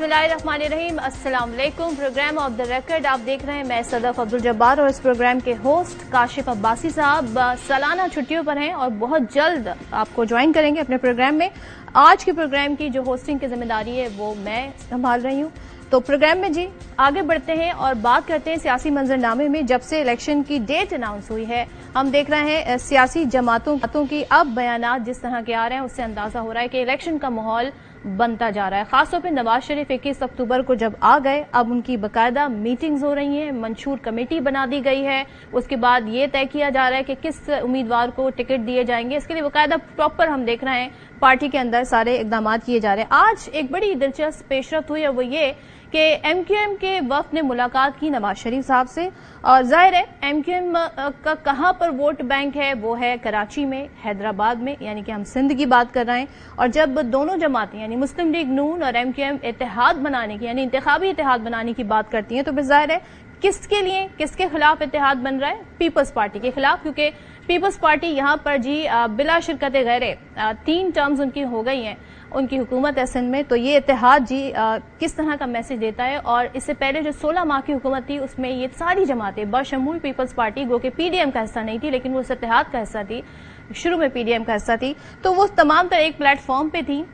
बिस्मिल्लाहिर्रहमानिर्रहीम। अस्सलाम वालेकुम। प्रोग्राम ऑफ द रिकॉर्ड आप देख रहे हैं। मैं सदफ अब्दुल जब्बार और इस प्रोग्राम के होस्ट काशिफ अब्बासी साहब सालाना छुट्टियों पर हैं और बहुत जल्द आपको ज्वाइन करेंगे अपने प्रोग्राम में। आज के प्रोग्राम की जो होस्टिंग की जिम्मेदारी है वो मैं संभाल रही हूँ। तो प्रोग्राम में जी आगे बढ़ते हैं और बात करते हैं सियासी मंजरनामे में। जब से इलेक्शन की डेट अनाउंस हुई है हम देख रहे हैं सियासी जमातों की अब बयानात जिस तरह के आ रहे हैं उससे अंदाजा हो रहा है कि इलेक्शन का माहौल बनता जा रहा है। खासतौर पे नवाज शरीफ 21 अक्टूबर को जब आ गए अब उनकी बाकायदा मीटिंग्स हो रही हैं, मंशूर कमेटी बना दी गई है। उसके बाद ये तय किया जा रहा है कि किस उम्मीदवार को टिकट दिए जाएंगे। इसके लिए बाकायदा प्रॉपर हम देख रहे हैं पार्टी के अंदर सारे इकदाम किए जा रहे हैं। आज एक बड़ी दिलचस्प पेशरफ्त हुई है वो ये कि एमक्यूएम के वफ्द ने मुलाकात की नवाज शरीफ साहब से और जाहिर है एमक्यूएम का कहां पर वोट बैंक है वो है कराची में, हैदराबाद में, यानी कि हम सिंध की बात कर रहे हैं। और जब दोनों जमातें यानी मुस्लिम लीग नून और एमक्यूएम इत्तेहाद बनाने की यानी इंतखाबी इत्तेहाद बनाने की बात करती हैं तो फिर जाहिर है किसके लिए किसके खिलाफ इत्तेहाद बन रहा है? पीपल्स पार्टी के खिलाफ, क्योंकि पीपल्स पार्टी यहां पर जी बिला शिरकत गैरे 3 टर्म्स उनकी हो गई हैं उनकी हुकूमत है सिंध में। तो ये इत्तेहाद जी किस तरह का मैसेज देता है? और इससे पहले जो 16 माह की हुकूमत थी उसमें ये सारी जमातें बशमूल पीपल्स पार्टी गो के पीडीएम का हिस्सा नहीं थी लेकिन वो इस इत्तेहाद का हिस्सा थी, शुरू में पीडीएम का हिस्सा थी, तो वो तमाम तरह एक प्लेटफॉर्म पे थी।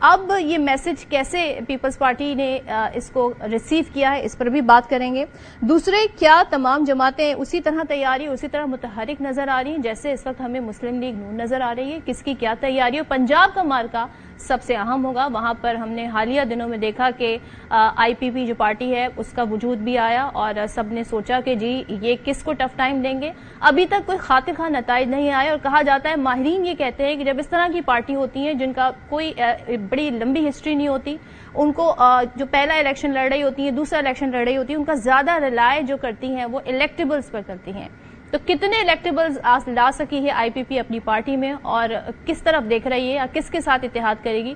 अब ये मैसेज कैसे पीपल्स पार्टी ने इसको रिसीव किया है इस पर भी बात करेंगे। दूसरे, क्या तमाम जमातें उसी तरह तैयारी उसी तरह मुतहरिक नजर आ रही हैं जैसे इस वक्त हमें मुस्लिम लीग नून नजर आ रही है? किसकी क्या तैयारी है? पंजाब का मार्का सबसे अहम होगा। वहां पर हमने हालिया दिनों में देखा कि आईपीपी जो पार्टी है उसका वजूद भी आया और सबने सोचा कि जी ये किसको टफ टाइम देंगे। अभी तक कोई खातिर खा नताइज नहीं आया और कहा जाता है, माहिरीन ये कहते हैं कि जब इस तरह की पार्टी होती है जिनका कोई बड़ी लंबी हिस्ट्री नहीं होती, उनको जो पहला इलेक्शन लड़ रही होती है दूसरा इलेक्शन लड़ रही होती है, उनका ज्यादा रिलाय जो करती हैं वो इलेक्टेबल्स पर करती हैं। तो कितने इलेक्टेबल्स ला सकी है आईपीपी अपनी पार्टी में और किस तरफ देख रही है या किसके साथ इत्तेहाद करेगी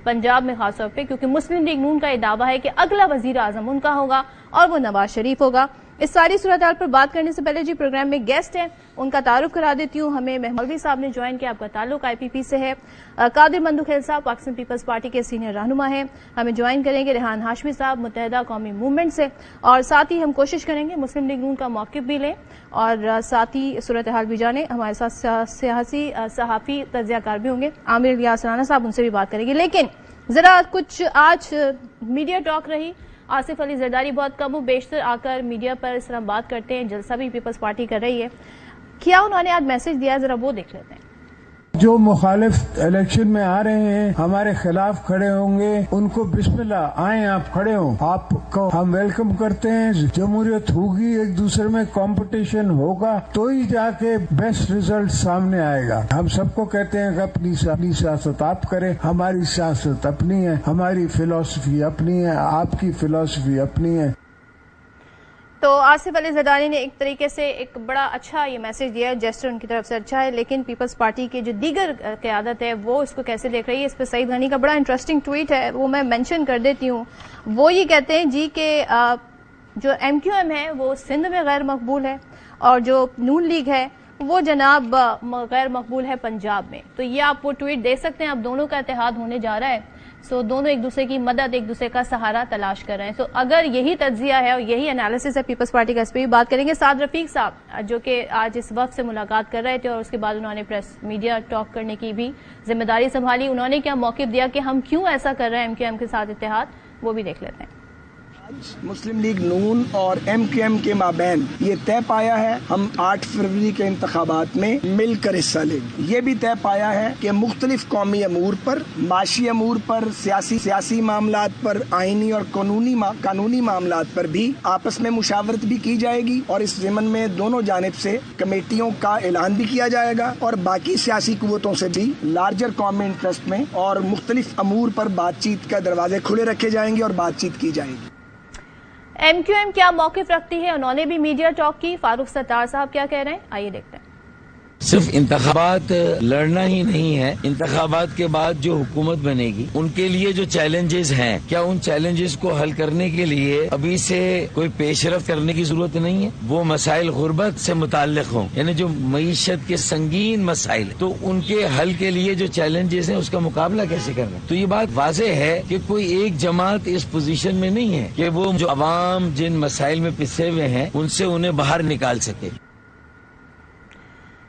पंजाब में खासतौर पे? क्योंकि मुस्लिम लीग नून का ये दावा है कि अगला वजीर आजम उनका होगा और वो नवाज शरीफ होगा। इस सारी सूरत हाल पर बात करने से पहले जी प्रोग्राम में गेस्ट हैं उनका तारुफ करा देती हूँ। हमें मौलवी साहब ने ज्वाइन किया, आपका ताल्लुक आईपीपी से है। कादिर मंदुखेल साहब पाकिस्तान पीपल्स पार्टी के सीनियर रहनुमा हैं, हमें ज्वाइन करेंगे। रेहान हाशमी साहब मुत्तहिदा कौमी मूवमेंट से, और साथ ही हम कोशिश करेंगे मुस्लिम लीग नून का मौक़िफ़ भी लें और साथ ही सूरत हाल भी जाने। हमारे साथ सियासी सहाफ़ी तज्ज़ियाकार भी होंगे, आमिर इलियास राना साहब, उनसे भी बात करेंगे। लेकिन जरा कुछ आज मीडिया टॉक रही, आसिफ अली जरदारी बहुत कम व बेशतर आकर मीडिया पर इस तरह बात करते हैं, जलसा भी पीपल्स पार्टी कर रही है। क्या उन्होंने आज मैसेज दिया जरा वो देख लेते हैं। जो मुखालिफ इलेक्शन में आ रहे हैं हमारे खिलाफ खड़े होंगे उनको बिस्मिल्लाह आए आप खड़े हो, आपको हम वेलकम करते हैं। जमहूरियत होगी, एक दूसरे में कंपटीशन होगा तो ही जाके बेस्ट रिजल्ट सामने आएगा। हम सबको कहते हैं कि अपनी सियासत आप करें, हमारी सियासत अपनी है, हमारी फिलॉसफी अपनी है, आपकी फिलॉसफी अपनी है। तो आसिफ अली जरदारी ने एक तरीके से एक बड़ा अच्छा ये मैसेज दिया है, जेस्टर उनकी तरफ से अच्छा है, लेकिन पीपल्स पार्टी की जो दीगर क़यादत है वो इसको कैसे देख रही है? इस पर सईद गनी का बड़ा इंटरेस्टिंग ट्वीट है, वो मैं मेंशन कर देती हूँ। वो ये कहते हैं जी कि जो एमक्यूएम है वो सिंध में गैर मकबूल है और जो नून लीग है वो जनाब गैर मकबूल है पंजाब में। तो ये आप वो ट्वीट देख सकते हैं, अब दोनों का इत्तेहाद होने जा रहा है। सो दोनों एक दूसरे की मदद, एक दूसरे का सहारा तलाश कर रहे हैं। तो अगर यही तज्जिया है और यही एनालिसिस है पीपल्स पार्टी का, इस पर भी बात करेंगे। साद रफीक साहब जो कि आज इस वक्त से मुलाकात कर रहे थे और उसके बाद उन्होंने प्रेस मीडिया टॉक करने की भी जिम्मेदारी संभाली, उन्होंने क्या मौक़िफ़ दिया कि हम क्यों ऐसा कर रहे हैं एमक्यूएम के साथ इत्तेहाद, वो भी देख लेते हैं। मुस्लिम लीग नून और एमक्यूएम के माबैन ये तय पाया है हम 8 फरवरी के इंतखाबात में मिलकर हिस्सा लेंगे। ये भी तय पाया है कि मुख्तलिफ कौमी अमूर पर, माशी अमूर पर, सियासी मामलात पर, आईनी और कानूनी मामलात पर भी आपस में मुशावरत भी की जाएगी और इस ज़िमन में दोनों जानिब से कमेटियों का ऐलान भी किया जाएगा और बाकी सियासी कुव्वतों से भी लार्जर कौमी इंटरेस्ट में और मुख्तलिफ अमूर पर बातचीत का दरवाजे खुले रखे जाएंगे और बातचीत की जाएगी। एमक्यूएम क्या मौक़िफ़ रखती है? उन्होंने भी मीडिया टॉक की। फारूक सत्तार साहब क्या कह रहे हैं, आइए देखते हैं। صرف انتخابات لڑنا ہی نہیں ہے، انتخابات کے بعد جو حکومت بنے گی ان کے لیے جو چیلنجز ہیں، کیا ان چیلنجز کو حل کرنے کے لیے ابھی سے کوئی پیش رفت کرنے کی ضرورت نہیں ہے؟ وہ مسائل غربت سے متعلق ہوں، یعنی جو معیشت کے سنگین مسائل، تو ان کے حل کے لیے جو چیلنجز ہیں اس کا مقابلہ کیسے کرنا؟ تو یہ بات واضح ہے کہ کوئی ایک جماعت اس پوزیشن میں نہیں ہے کہ وہ جو عوام جن مسائل میں پسے ہوئے ہیں ان سے انہیں باہر نکال سکے۔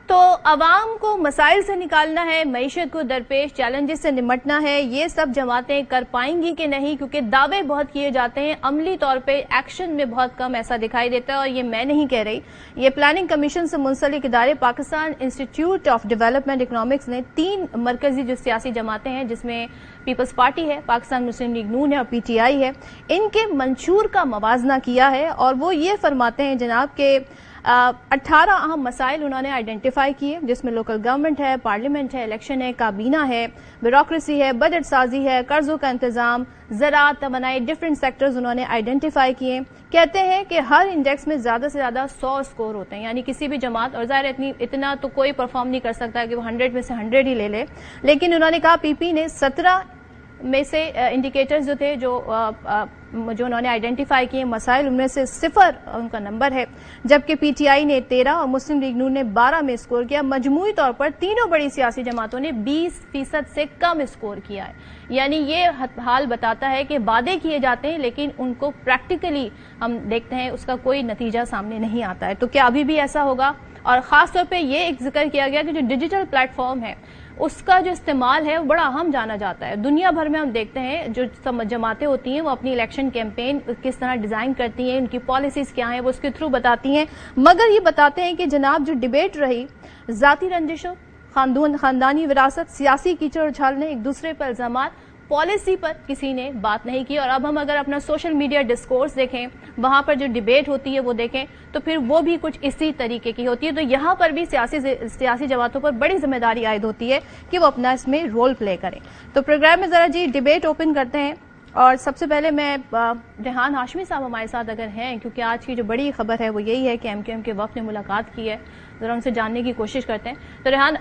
تو عوام کو مسائل سے نکالنا ہے، معیشت کو درپیش چیلنجز سے نمٹنا ہے، یہ سب جماعتیں کر پائیں گی کہ نہیں؟ کیونکہ دعوے بہت کیے جاتے ہیں، عملی طور پہ ایکشن میں بہت کم ایسا دکھائی دیتا ہے۔ اور یہ میں نہیں کہہ رہی، یہ پلاننگ کمیشن سے منسلک ادارے Pakistan institute of development economics نے 3 مرکزی جو سیاسی جماعتیں ہیں، جس میں پیپلز پارٹی ہے، پاکستان مسلم لیگ نون ہے اور پی ٹی آئی ہے، ان کے منشور کا موازنہ کیا ہے۔ اور وہ یہ فرماتے ہیں جناب کہ 18 اہم مسائل انہوں نے آئیڈینٹیفائی کیے، جس میں لوکل گورنمنٹ ہے، پارلیمنٹ ہے، الیکشن ہے، کابینہ ہے، بیوروکریسی ہے، بجٹ سازی ہے، قرضوں کا انتظام، زراعت، توانائی، ڈفرینٹ سیکٹرز انہوں نے آئیڈینٹیفائی کیے۔ کہتے ہیں کہ ہر انڈیکس میں زیادہ سے زیادہ 100 سکور ہوتے ہیں، یعنی کسی بھی جماعت، اور ظاہر اتنا تو کوئی پرفارم نہیں کر سکتا کہ وہ 100 میں سے 100 ہی لے لے، لیکن انہوں نے کہا پی پی نے 17 میں سے انڈیکیٹرز جو تھے جو انہوں نے آئیڈینٹیفائی کیے مسائل، ان میں سے 0 ان کا نمبر ہے، جبکہ پی ٹی آئی نے 13 اور مسلم لیگ نون نے 12 میں اسکور کیا۔ مجموعی طور پر تینوں بڑی سیاسی جماعتوں نے 20% سے کم اسکور کیا ہے۔ یعنی یہ حال بتاتا ہے کہ وعدے کیے جاتے ہیں لیکن ان کو پریکٹیکلی ہم دیکھتے ہیں اس کا کوئی نتیجہ سامنے نہیں آتا ہے۔ تو کیا ابھی بھی ایسا ہوگا؟ اور خاص طور پہ یہ ایک ذکر کیا گیا کہ جو ڈیجیٹل پلیٹ فارم ہے اس کا جو استعمال ہے وہ بڑا اہم جانا جاتا ہے۔ دنیا بھر میں ہم دیکھتے ہیں جو جماعتیں ہوتی ہیں وہ اپنی الیکشن کیمپین کس طرح ڈیزائن کرتی ہیں، ان کی پالیسیز کیا ہیں، وہ اس کے تھرو بتاتی ہیں، مگر یہ بتاتے ہیں کہ جناب جو ڈیبیٹ رہی، ذاتی رنجشوں، خاندانی وراثت، سیاسی کیچڑ اچھالنے، ایک دوسرے پر الزامات، پالیسی پر کسی نے بات نہیں کی۔ اور اب ہم اگر اپنا سوشل میڈیا ڈسکورس دیکھیں، وہاں پر جو ڈیبیٹ ہوتی ہے وہ دیکھیں تو پھر وہ بھی کچھ اسی طریقے کی ہوتی ہے۔ تو یہاں پر بھی سیاسی جماعتوں پر بڑی ذمہ داری عائد ہوتی ہے کہ وہ اپنا اس میں رول پلے کریں۔ تو پروگرام میں ذرا جی ڈیبیٹ اوپن کرتے ہیں، اور سب سے پہلے میں ریحان ہاشمی صاحب ہمارے ساتھ اگر ہیں، کیونکہ آج کی جو بڑی خبر ہے وہ یہی ہے کہ ایم کیو ایم کے وفد نے ملاقات کی ہے، ذرا ان سے جاننے کی کوشش کرتے ہیں۔ تو ریحان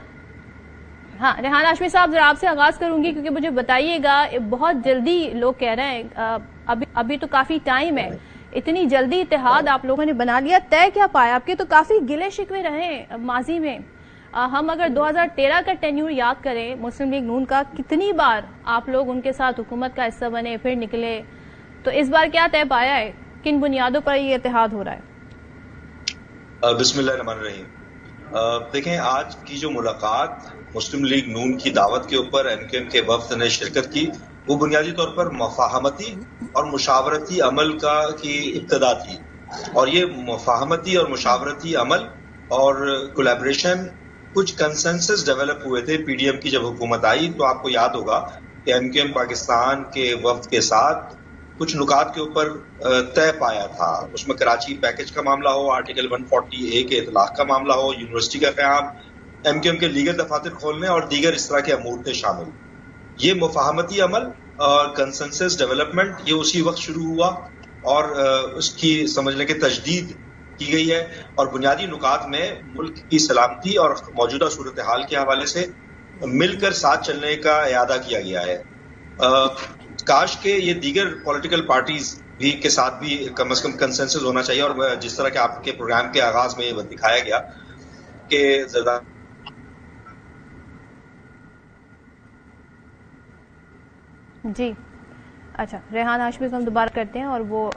ہاشمی صاحب ذرا آپ سے آغاز کروں گی، کیونکہ مجھے بتائیے گا بہت جلدی لوگ کہہ رہے ہیں، ابھی تو کافی ٹائم ہے، اتنی جلدی اتحاد آپ لوگوں نے بنا لیا، طے کیا پایا؟ آپ کے تو کافی گلے شکوے رہے ماضی میں، ہم اگر 2013 کا ٹینیور یاد کریں مسلم لیگ نون کا، کتنی بار آپ لوگ ان کے ساتھ حکومت کا حصہ بنے پھر نکلے، تو اس بار کیا طے پایا ہے؟ کن بنیادوں پر یہ اتحاد ہو رہا ہے؟ بسم اللہ الرحمن الرحیم۔ دیکھیں، آج کی جو ملاقات مسلم لیگ نون کی دعوت کے اوپر ایم کیو ایم کے وفد نے شرکت کی، وہ بنیادی طور پر مفاہمتی اور مشاورتی عمل کی ابتدا تھی، اور یہ مفاہمتی اور مشاورتی عمل اور کولیبریشن کچھ کنسنسس ڈیولپ ہوئے تھے۔ پی ڈی ایم کی جب حکومت آئی تو آپ کو یاد ہوگا کہ ایم کیو ایم پاکستان کے وفد کے ساتھ کچھ نکات کے اوپر طے پایا تھا، اس میں کراچی پیکج کا معاملہ ہو، آرٹیکل 140A کے اطلاق کا معاملہ ہو، یونیورسٹی کا قیام، ایم کیو ایم کے لیگل دفاتر کھولنے اور دیگر اس طرح کے امور تھے شامل۔ یہ مفاہمتی عمل اور کنسنسس ڈیولپمنٹ یہ اسی وقت شروع ہوا اور اس کی سمجھنے کی تجدید کی گئی ہے، اور بنیادی نکات میں ملک کی سلامتی اور موجودہ صورتحال کے حوالے سے مل کر ساتھ چلنے کا اعادہ کیا گیا ہے۔ کاش کہ یہ دیگر پولیٹیکل پارٹیز بھی کے ساتھ بھی کم از کم کنسنسس ہونا چاہیے، اور جس طرح کہ آپ کے پروگرام کے آغاز میں یہ دکھایا گیا کہ جی اچھا، ریحان ہاشمی کو ہم دوبارہ کرتے ہیں، اور وہ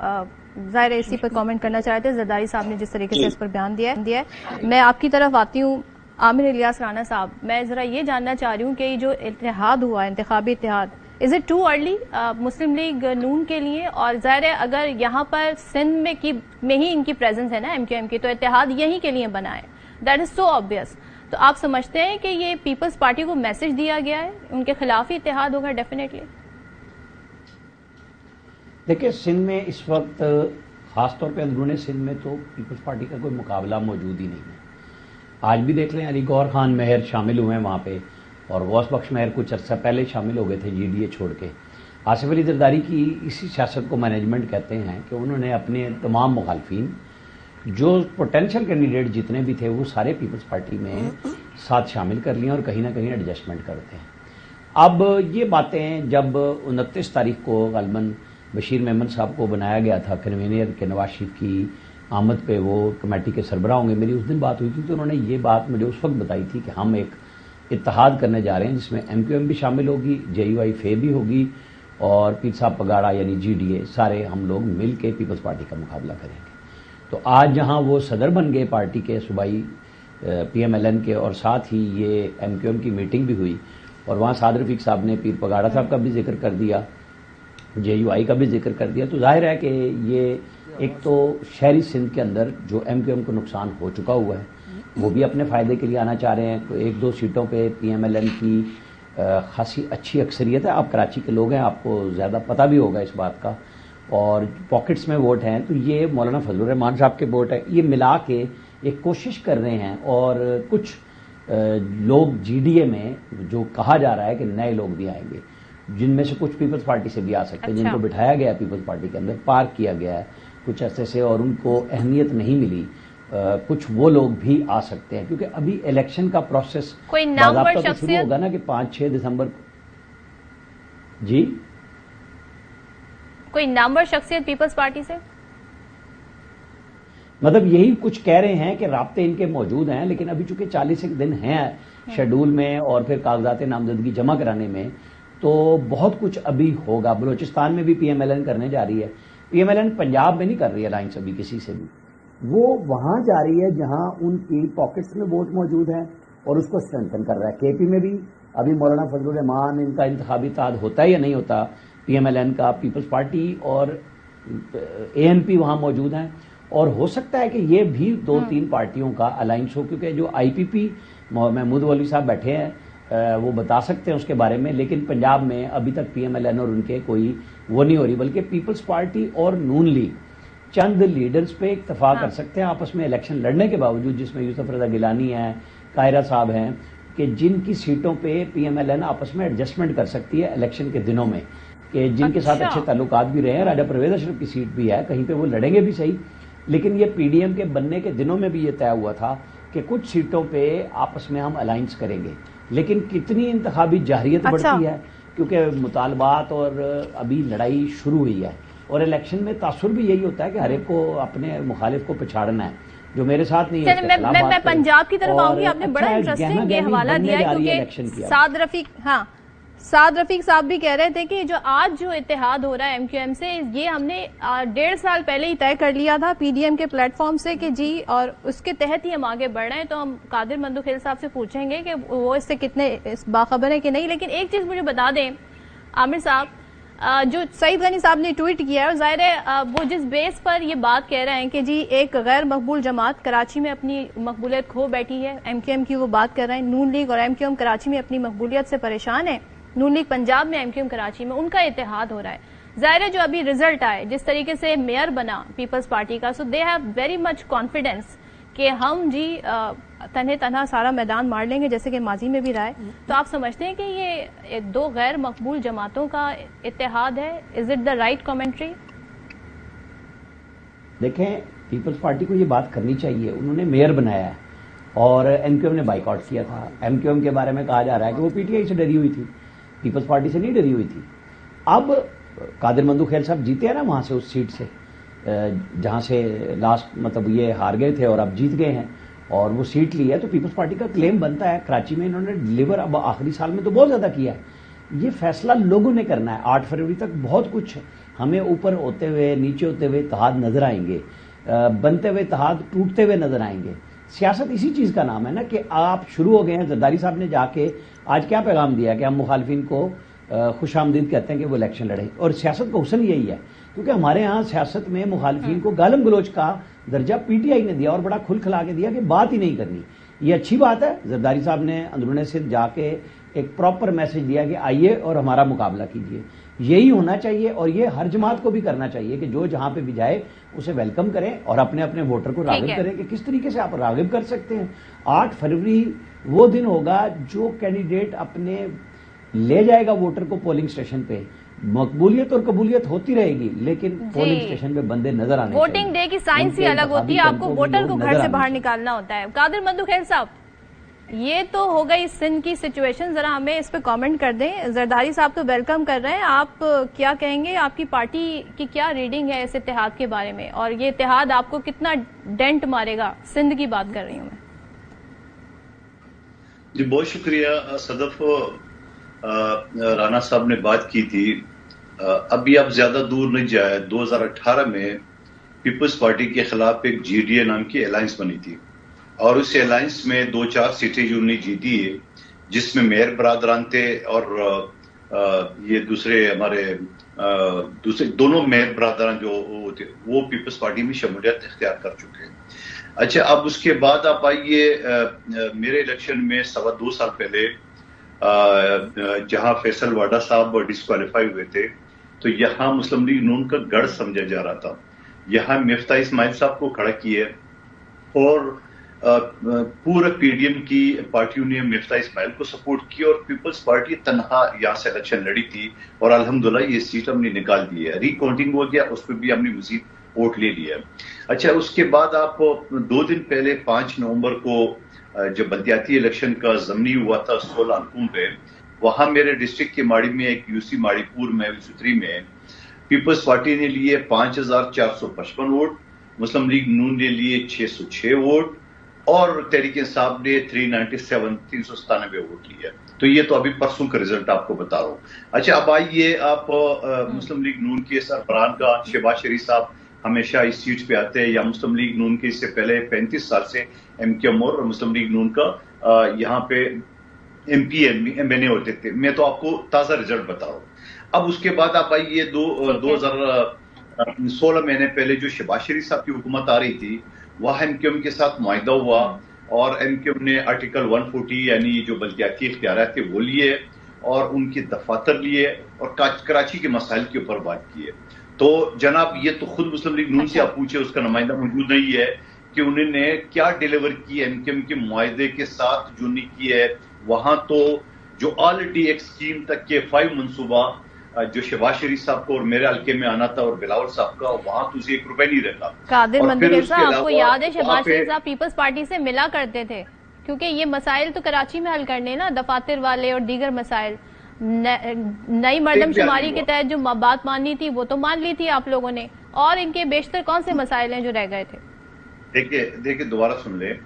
ظاہر اسی پر کامنٹ کرنا چاہ رہے تھے، زرداری صاحب نے جس طریقے سے اس پر بیان دیا ہے۔ میں آپ کی طرف آتی ہوں، عامر الیاس رانا صاحب، میں ذرا یہ جاننا چاہ رہی ہوں کہ جو اتحاد ہوا، انتخابی اتحاد، is it too early Muslim League نون کے لیے؟ اور ظاہر ہے اگر یہاں پر سندھ میں ہی ان کی پریزنس ہے نا ایم کیو ایم کی، تو اتحاد یہیں کے لیے بنا ہے، دیٹ از سو آبویس۔ تو آپ سمجھتے ہیں کہ یہ پیپلز پارٹی کو میسج دیا گیا ہے، ان کے خلاف ہی اتحاد ہوگا ڈیفینیٹلی؟ دیکھیں، سندھ میں اس وقت خاص طور پہ اندرون سندھ میں تو پیپلز پارٹی کا کوئی مقابلہ موجود ہی نہیں ہے۔ آج بھی دیکھ لیں، علی گور خان مہر شامل ہوئے ہیں وہاں پہ، اور غوث بخش مہر کچھ عرصہ پہلے شامل ہو گئے تھے جی ڈی اے چھوڑ کے۔ آصف علی زرداری کی اسی سیاست کو مینجمنٹ کہتے ہیں کہ انہوں نے اپنے تمام مخالفین جو پوٹینشیل کینڈیڈیٹ جتنے بھی تھے وہ سارے پیپلز پارٹی میں ساتھ شامل کر لیے اور کہیں نہ کہیں ایڈجسٹمنٹ کرتے ہیں. اب یہ باتیں جب 29 تاریخ کو غالباً بشیر میمن صاحب کو بنایا گیا تھا کنوینئر کے نواز شریف کی آمد پہ وہ کمیٹی کے سربراہ ہوں گے، میری اس دن بات ہوئی تھی تو انہوں نے یہ بات مجھے اس وقت بتائی تھی کہ ہم ایک اتحاد کرنے جا رہے ہیں جس میں ایم کیو ایم بھی شامل ہوگی، جے یو آئی فے بھی ہوگی اور پیر صاحب پگاڑا یعنی جی ڈی اے، سارے ہم لوگ مل کے پیپلز پارٹی کا مقابلہ کریں گے. تو آج جہاں وہ صدر بن گئے پارٹی کے صوبائی پی ایم ایل این کے اور ساتھ ہی یہ ایم کیو ایم کی میٹنگ بھی ہوئی اور وہاں سعد رفیق صاحب نے پیر پگاڑا صاحب کا بھی ذکر کر دیا، جے یو آئی کا بھی ذکر کر دیا، تو ظاہر ہے کہ یہ ایک تو شہری سندھ کے اندر جو ایم کیو ایم کو نقصان ہو چکا ہوا ہے وہ بھی اپنے فائدے کے لیے آنا چاہ رہے ہیں. ایک دو سیٹوں پہ پی ایم ایل این کی خاصی اچھی اکثریت ہے. آپ کراچی کے لوگ ہیں، آپ کو زیادہ پتہ بھی ہوگا اس بات کا، اور پاکٹس میں ووٹ ہیں تو یہ مولانا فضل الرحمان صاحب کے ووٹ ہیں. یہ ملا کے ایک کوشش کر رہے ہیں اور کچھ لوگ جی ڈی اے میں جو کہا جا رہا ہے کہ نئے لوگ بھی آئیں گے جن میں سے کچھ پیپلز پارٹی سے بھی آ سکتے ہیں، جن کو بٹھایا گیا ہے پیپلز پارٹی کے اندر، پارک کیا گیا ہے کچھ عرصے سے اور ان کو اہمیت نہیں ملی. کچھ وہ لوگ بھی آ سکتے ہیں کیونکہ ابھی الیکشن کا پروسیس باضابطہ تو شروع ہوگا نا کہ 5-6 دسمبر. جی کوئی نامور شخصیت پیپلز پارٹی سے؟ مطلب یہی کچھ کہہ رہے ہیں کہ رابطے ان کے موجود ہیں، لیکن ابھی چونکہ 40 دن ہیں شیڈول میں اور پھر کاغذات نامزدگی جمع کرانے میں، تو بہت کچھ ابھی ہوگا. بلوچستان میں بھی پی ایم ایل این کرنے جا رہی ہے. P M L N Punjab میں نہیں کر رہی الائنس ابھی کسی سے بھی، وہ وہاں جا رہی ہے جہاں ان کی پاکٹس میں ووٹ موجود ہیں اور اس کو اسٹرینتھن کر رہا ہے. کے پی میں بھی ابھی مولانا فضل الرحمان ان کا انتخابی اتحاد ہوتا ہے یا نہیں ہوتا پی ایم ایل این کا، پیپلز پارٹی اور اے این پی وہاں موجود ہیں اور ہو سکتا ہے کہ یہ بھی 2-3 پارٹیوں کا الائنس ہو، کیونکہ جو آئی پی پی محمود ولی صاحب بیٹھے ہیں وہ بتا سکتے ہیں اس کے بارے میں. لیکن پنجاب میں ابھی تک پی ایم ایل این اور ان کے کوئی وہ نہیں ہو رہی، بلکہ پیپلز پارٹی اور نون لیگ چند لیڈرز پہ اتفاق کر سکتے ہیں آپس میں الیکشن لڑنے کے باوجود، جس میں یوسف رضا گیلانی ہیں، قاہرہ صاحب ہیں، کہ جن کی سیٹوں پہ پی ایم ایل این آپس میں ایڈجسٹمنٹ کر سکتی ہے الیکشن کے دنوں میں، کہ جن کے ساتھ اچھے تعلقات بھی رہے ہیں. راجہ پرویز اشرف کی سیٹ بھی ہے، کہیں پہ وہ لڑیں گے بھی صحیح، لیکن یہ پی ڈی ایم کے بننے کے دنوں میں بھی یہ طے ہوا تھا کہ کچھ سیٹوں پہ آپس میں ہم الائنس کریں گے. لیکن کتنی انتخابی جاہریت بڑھتی ہے کیونکہ مطالبات اور ابھی لڑائی شروع ہوئی ہے اور الیکشن میں تاثر بھی یہی ہوتا ہے کہ ہر ایک کو اپنے مخالف کو پچھاڑنا ہے. جو میرے ساتھ نہیں ہے میں پنجاب کی طرف آؤں گی. آپ نے بڑا انٹرسٹنگ یہ حوالہ دیا ہے کیونکہ سعد رفیق صاحب بھی کہہ رہے تھے کہ جو آج جو اتحاد ہو رہا ہے ایم کیو ایم سے، یہ ہم نے 1.5 سال پہلے ہی طے کر لیا تھا پی ڈی ایم کے پلیٹ فارم سے کہ جی، اور اس کے تحت ہی ہم آگے بڑھ رہے ہیں. تو ہم قادر مندوخیل صاحب سے پوچھیں گے کہ وہ اس سے کتنے باخبر ہیں کہ نہیں. لیکن ایک چیز مجھے بتا دیں عامر صاحب، جو سعید غنی صاحب نے ٹویٹ کیا ہے، اور ظاہر ہے وہ جس بیس پر یہ بات کہہ رہے ہیں کہ جی ایک غیر مقبول جماعت کراچی میں اپنی مقبولیت کھو بیٹھی ہے، ایم کیو ایم کی وہ بات کر رہے ہیں. نون لیگ اور ایم کیو ایم کراچی میں اپنی مقبولیت سے پریشان ہے، نون لیگ پنجاب میں، ایم کیو ایم کراچی میں، ان کا اتحاد ہو رہا ہے. ظاہر ہے جو ابھی رزلٹ آئے، جس طریقے سے میئر بنا پیپلز پارٹی کا، so they have very much confidence کہ ہم جی تنہا سارا میدان مار لیں گے جیسے کہ ماضی میں بھی رہا ہے. تو آپ سمجھتے ہیں کہ یہ 2 غیر مقبول جماعتوں کا اتحاد ہے؟ Is it the right commentary? دیکھیں، پیپلز پارٹی کو یہ بات کرنی چاہیے. انہوں نے میئر بنایا ہے اور ایم کیو ایم نے بائیکاٹ کیا تھا. ایم کیو ایم کے بارے میں کہا جا رہا ہے کہ وہ پی ٹی آئی سے ڈری ہوئی تھی، پیپلز پارٹی سے نہیں ڈری ہوئی تھی. اب قادر مندوخیل صاحب جیتے ہیں نا وہاں سے، اس سیٹ سے جہاں سے لاسٹ مطلب یہ ہار گئے تھے اور اب جیت گئے ہیں اور وہ سیٹ لی ہے، تو پیپلز پارٹی کا کلیم بنتا ہے. کراچی میں انہوں نے ڈلیور اب آخری سال میں تو بہت زیادہ کیا ہے. یہ فیصلہ لوگوں نے کرنا ہے. 8 فروری تک بہت کچھ ہمیں اوپر ہوتے ہوئے نیچے ہوتے ہوئے اتحاد نظر آئیں گے، بنتے ہوئے اتحاد ٹوٹتے ہوئے نظر آئیں گے. سیاست اسی چیز کا نام ہے نا کہ آپ شروع ہو گئے ہیں. زرداری صاحب نے جا کے آج کیا پیغام دیا کہ ہم مخالفین کو خوش آمدید کہتے ہیں کہ وہ الیکشن لڑیں، اور سیاست کا حسن یہی ہے کیونکہ ہمارے ہاں سیاست میں مخالفین کو گالم گلوچ کا درجہ پی ٹی آئی نے دیا اور بڑا کھل کھلا کے دیا کہ بات ہی نہیں کرنی. یہ اچھی بات ہے. زرداری صاحب نے اندرون سندھ جا کے ایک پراپر میسج دیا کہ آئیے اور ہمارا مقابلہ کیجیے. یہی ہونا چاہیے اور یہ ہر جماعت کو بھی کرنا چاہیے کہ جو جہاں پہ بھی جائے اسے ویلکم کریں اور اپنے اپنے ووٹر کو راغب کریں کہ کس طریقے سے آپ راغب کر سکتے ہیں. 8 فروری وہ دن ہوگا جو کینڈیڈیٹ اپنے لے جائے گا ووٹر کو پولنگ اسٹیشن پہ، मकबूलियत और कबूलियत होती रहेगी, लेकिन पोलिंग स्टेशन पे बंदे नजर आने चाहिए। वोटिंग डे की साइंस ही अलग होती है, आपको वोटर को घर से बाहर निकालना होता है। कादिर मंदुखेल साहब, ये तो हो गई सिंध की सिचुएशन, जरा हमें इस पे कमेंट कर दें। जरदारी साहब तो वेलकम कर रहे हैं, आप क्या कहेंगे, आपकी पार्टी की क्या रीडिंग है इस इत्तेहाद के बारे में, और ये इत्तेहाद आपको कितना डेंट मारेगा? सिंध की बात कर रही हूँ मैं। जी बहुत शुक्रिया सदफ। राना साहब ने बात की थी, अभी आप ज्यादा दूर नहीं जाए, 2018 में पीपल्स पार्टी के खिलाफ एक GDA नाम की अलायंस बनी थी, और उस अलायंस में 2-4 सीटें जो उन्होंने जीती है, जिसमें मेयर बरादरान थे और ये दूसरे हमारे दूसरे दोनों मेयर बरादरान जो थे वो पीपल्स पार्टी में शमूलियत इख्तियार कर चुके हैं। अच्छा, अब उसके बाद आप आइए मेरे इलेक्शन में 2.25 साल पहले जहां फैसल वाडा साहब डिस्क्वालीफाई हुए थे, तो यहाँ मुस्लिम लीग नून का गढ़ समझा जा रहा था। यहाँ मिफ्ता इस्माइल साहब को खड़ा किया और पूरा PDM की पार्टियों ने मिफ्ता इस्माइल को सपोर्ट किया और पीपल्स पार्टी तनहा यहाँ से इलेक्शन लड़ी थी और अल्हम्दुलिल्लाह ये सीट हमने निकाल दी है। रिकाउंटिंग हो गया, उस पर भी हमने मजीद वोट ले लिया। अच्छा, उसके बाद आप 2 दिन पहले 5 नवंबर को जब बल्दियाती इलेक्शन का ज़मनी हुआ था 16 अंकों पे, वहां मेरे डिस्ट्रिक्ट के माड़ी में एक UC माड़ीपुर में विसुत्री में पीपल्स पार्टी ने लिए 5455 वोट, मुस्लिम लीग नून ने लिए 606 वोट और तहरीक इंसाफ ने 397 वोट लिए। तो ये तो अभी परसों का रिजल्ट आपको बता रहा हूँ। अच्छा, अब आइए आप मुस्लिम लीग नून के सरबरान का शहबाज शरीफ साहब हमेशा इस सीट पे आते हैं, या मुस्लिम लीग नून के इससे पहले 35 साल से MKM और मुस्लिम लीग नून का यहाँ पे MP MNA होते थे। मैं तो आपको ताजा रिजल्ट बता रहा हूँ। अब उसके बाद आप आइए 2016 महीने पहले जो शहबाज शरीफ साहब की हुकूमत आ रही थी, वह MKM के साथ मुआहिदा हुआ और MKM ने आर्टिकल 140 यानी जो बल्दियाती इख्तियारात थे वो लिए और उनके दफातर लिए और कराची के मसाइल के ऊपर बात की है। तो जनाब, ये तो खुद मुस्लिम लीग नून से आप पूछे, उसका नुमाइंदा मौजूद नहीं है कि उन्होंने क्या डिलीवर की MKM के मुआहिदे के साथ जो नहीं की है। वहां तो जो ऑलरेडी एक स्कीम तक के 5 मनसूबा जो शहबाज शरीफ साहब को और मेरे हल्के में आना था और बिलावल साहब का, वहां तो उसे 1 रुपए नहीं रखा। कादिर मंदुखेल साहब, आपको याद है शहबाज शरीफ साहब पीपल्स पार्टी से मिला करते थे, क्योंकि ये मसाइल तो कराची में हल करने ना, दफातर वाले और दीगर मसाइल। नई मर्दमशुमारी के तहत जो बात माननी थी वो तो मान ली थी आप लोगों ने, और इनके बेशतर कौन से मसाइल हैं जो रह गए थे? देखिए दोबारा सुन ले।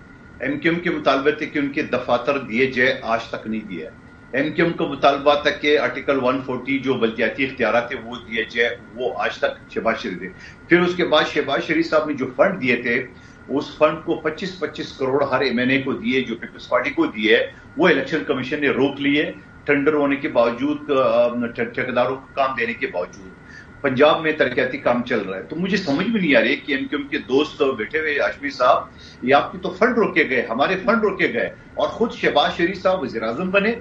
MKM के मुतालबे थे कि उनके दफातर दिए जाए, आज तक नहीं दिया। MKM का मुतालबा था कि आर्टिकल 140 जो बल्दियाती इख्तियारात थे वो दिए जाए, वो आज तक शहबाज शरीफ थे। फिर उसके बाद शहबाज शरीफ साहब ने जो फंड दिए थे, उस फंड को 25-25 करोड़ हर MNA को दिए, जो पीपल्स पार्टी को दिए, वो इलेक्शन कमीशन ने रोक लिए, टेंडर होने के बावजूद, ठेकेदारों को काम देने के बावजूद। पंजाब में तरक्याती काम चल रहा है, तो मुझे समझ में नहीं आ रही कि MKM के दोस्त बैठे हुए हाशमी साहब, ये आपकी तो फंड रोके गए, हमारे फंड रोके गए, और खुद शहबाज शरीफ साहब वजीर आजम बने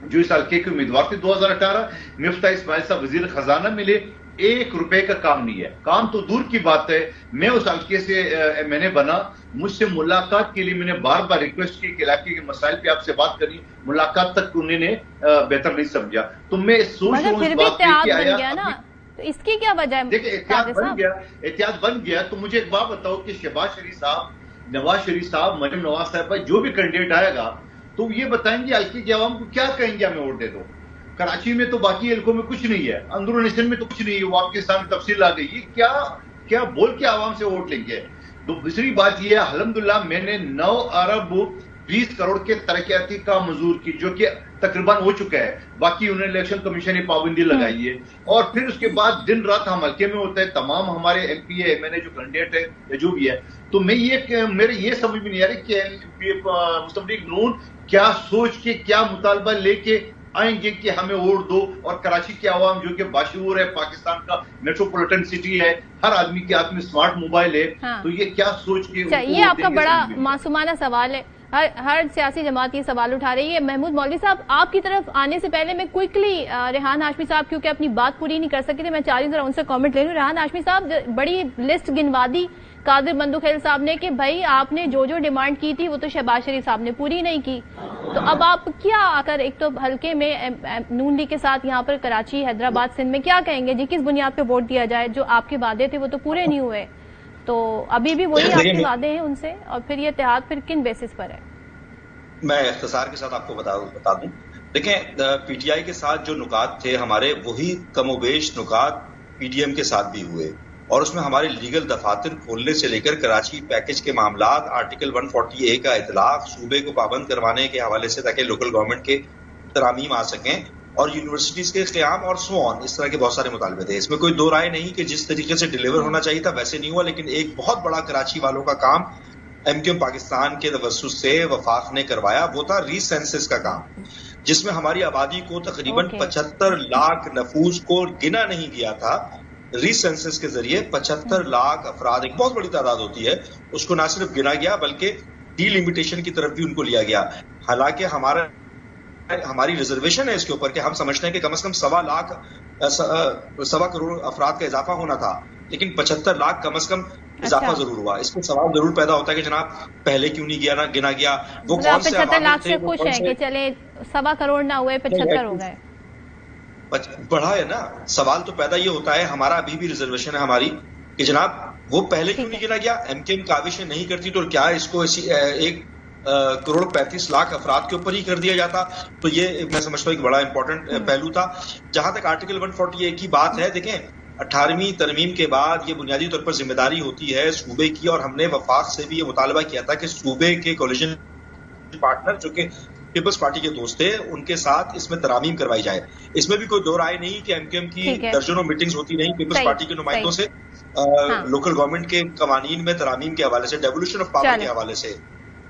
जो इस हल्के के उम्मीदवार थे 2018। मिफ्ता इस्माइल साहब वजीर खजाना मिले, 1 रुपए का काम नहीं है। काम तो दूर की बात है, मैं उस हल्के से MNA बना, मुझसे मुलाकात के लिए मैंने बार बार रिक्वेस्ट की कि इलाके के मसाइल पे आपसे बात करी, मुलाकात तक उन्होंने बेहतर नहीं समझा। तो मैं सोच रहा हूँ इस बात पे कि आया ना, तो इसकी क्या वजह है? देखिए, एहतियात बन गया। तो मुझे एक बात बताओ कि शहबाज शरीफ साहब, नवाज शरीफ साहब, मरियम नवाज साहब, जो भी कैंडिडेट आएगा तो ये बताएंगे हल्के की आवाम को क्या कहेंगे, हमें वोट दे दो। कराची में तो बाकी इलाकों में कुछ नहीं है, अंदरूनी सिंध में तो कुछ नहीं है, वो आपके सामने तफसील आ गई। ये क्या बोल के आवाम से वोट लेंगे? तो दूसरी बात ये है, अल्हम्दुलिल्लाह मैंने 9 अरब 20 करोड़ के तरक्याती काम मंजूर की, जो कि तकरीबन हो चुका है। बाकी उन्होंने इलेक्शन कमीशन ने पाबंदी लगाई है, और फिर उसके बाद दिन रात हम हल्के में होता है, तमाम हमारे MP MNA जो कैंडिडेट है या जो भी है। तो मेरे ये समझ में नहीं आ रही कि मुस्लिम लीग नून क्या सोच के, क्या मुतालबा लेके आएंगे कि हमें वोट दो, और कराची की आवाम जो कि बाशऊर है, पाकिस्तान का मेट्रोपॉलिटन सिटी है, हर आदमी के हाथ में स्मार्ट मोबाइल है। हाँ। तो ये क्या सोच के ये आपका बड़ा मासूमाना सवाल है, हर सियासी जमात ये सवाल उठा रही है। महमूद मौलवी साहब, आपकी तरफ आने से पहले मैं क्विकली रेहान हाशमी साहब क्योंकि अपनी बात पूरी नहीं कर सके थे, मैं चाह रही हूँ उनसे कमेंट ले लूँ। रेहान हाशमी साहब, बड़ी लिस्ट गिनवा दी कादिर मंदुखेल साहब ने कि भाई आपने जो जो डिमांड की थी वो तो शहबाज शरीफ साहब ने पूरी नहीं की, تو اب آپ کیا اگر ایک تو حلقے میں نون لیگ کے ساتھ یہاں پر کراچی، حیدرآباد، سندھ میں کیا کہیں گے جی کس بنیاد پہ ووٹ دیا جائے؟ جو آپ کے وعدے تھے وہ تو پورے نہیں ہوئے، تو ابھی بھی وہی آپ کے وعدے ہیں ان سے، اور پھر یہ اتحاد پھر کن بیسس پر ہے؟ میں اختصار کے ساتھ آپ کو بتا دوں، دیکھیں پی ٹی آئی کے ساتھ جو نکات تھے ہمارے، وہی کم و بیش نکات پی ڈی ایم کے ساتھ بھی ہوئے، اور اس میں ہمارے لیگل دفاتر کھولنے سے لے کر کراچی پیکج کے معاملات، آرٹیکل 140A کا اطلاق، صوبے کو پابند کروانے کے حوالے سے تاکہ لوکل گورنمنٹ کے ترامیم آ سکیں، اور یونیورسٹیز کے قیام اور سو آن، اس طرح کے بہت سارے مطالبے تھے۔ اس میں کوئی دو رائے نہیں کہ جس طریقے سے ڈیلیور ہونا چاہیے تھا ویسے نہیں ہوا، لیکن ایک بہت بڑا کراچی والوں کا کام ایم کیو ایم پاکستان کے توسط سے وفاق نے کروایا، وہ تھا ری سینسس کا کام، جس میں ہماری آبادی کو تقریباً 75 لاکھ نفوس کو گنا نہیں گیا تھا۔ ری سینسس کے ذریعے 75 لاکھ افراد، ایک بہت بڑی تعداد ہوتی ہے، اس کو نہ صرف گنا گیا بلکہ ڈی لمیٹیشن کی طرف بھی ان کو لیا گیا۔ حالانکہ ہماری ریزرویشن ہے اس کے اوپر کہ ہم سمجھتے ہیں کہ کم از کم 1.25 کروڑ افراد کا اضافہ ہونا تھا، لیکن 75 لاکھ کم از کم اضافہ ضرور ہوا۔ اس میں سوال ضرور پیدا ہوتا ہے کہ جناب پہلے کیوں نہیں گنا گیا؟ وہ کون سے 75 لاکھ سے خوش ہیں کہ چلے 1.25 کروڑ نہ ہوئے 75 ہو گئے؟ بڑھا ہے نا، سوال تو پیدا یہ ہوتا ہے، ہمارا ابھی بھی ریزرویشن ہے ہماری کہ جناب وہ پہلے کیوں نہیں گنا گیا؟ ایم کیو ایم کاوشیں نہیں کرتی تو کیا اس کو 1.35 کروڑ افراد کے اوپر ہی کر دیا جاتا؟ تو یہ میں سمجھتا ہوں ایک بڑا امپورٹنٹ پہلو تھا۔ جہاں تک آرٹیکل 140A کی بات ہے، دیکھیں 18ویں ترمیم کے بعد یہ بنیادی طور پر ذمہ داری ہوتی ہے صوبے کی، اور ہم نے وفاق سے بھی یہ مطالبہ کیا تھا کہ صوبے کے کولیجن پارٹنر جو کہ پیپلز پارٹی کے دوست تھے، ان کے ساتھ اس میں ترامیم کروائی جائے۔ اس میں بھی کوئی دو رائے نہیں کہ ایم کیو ایم کی درجنوں میٹنگز ہوتی نہیں پیپلز پارٹی کے نمائندوں سے لوکل گورنمنٹ کے قوانین میں ترامیم کے حوالے سے، ڈیولیوشن آف پاور کے حوالے سے،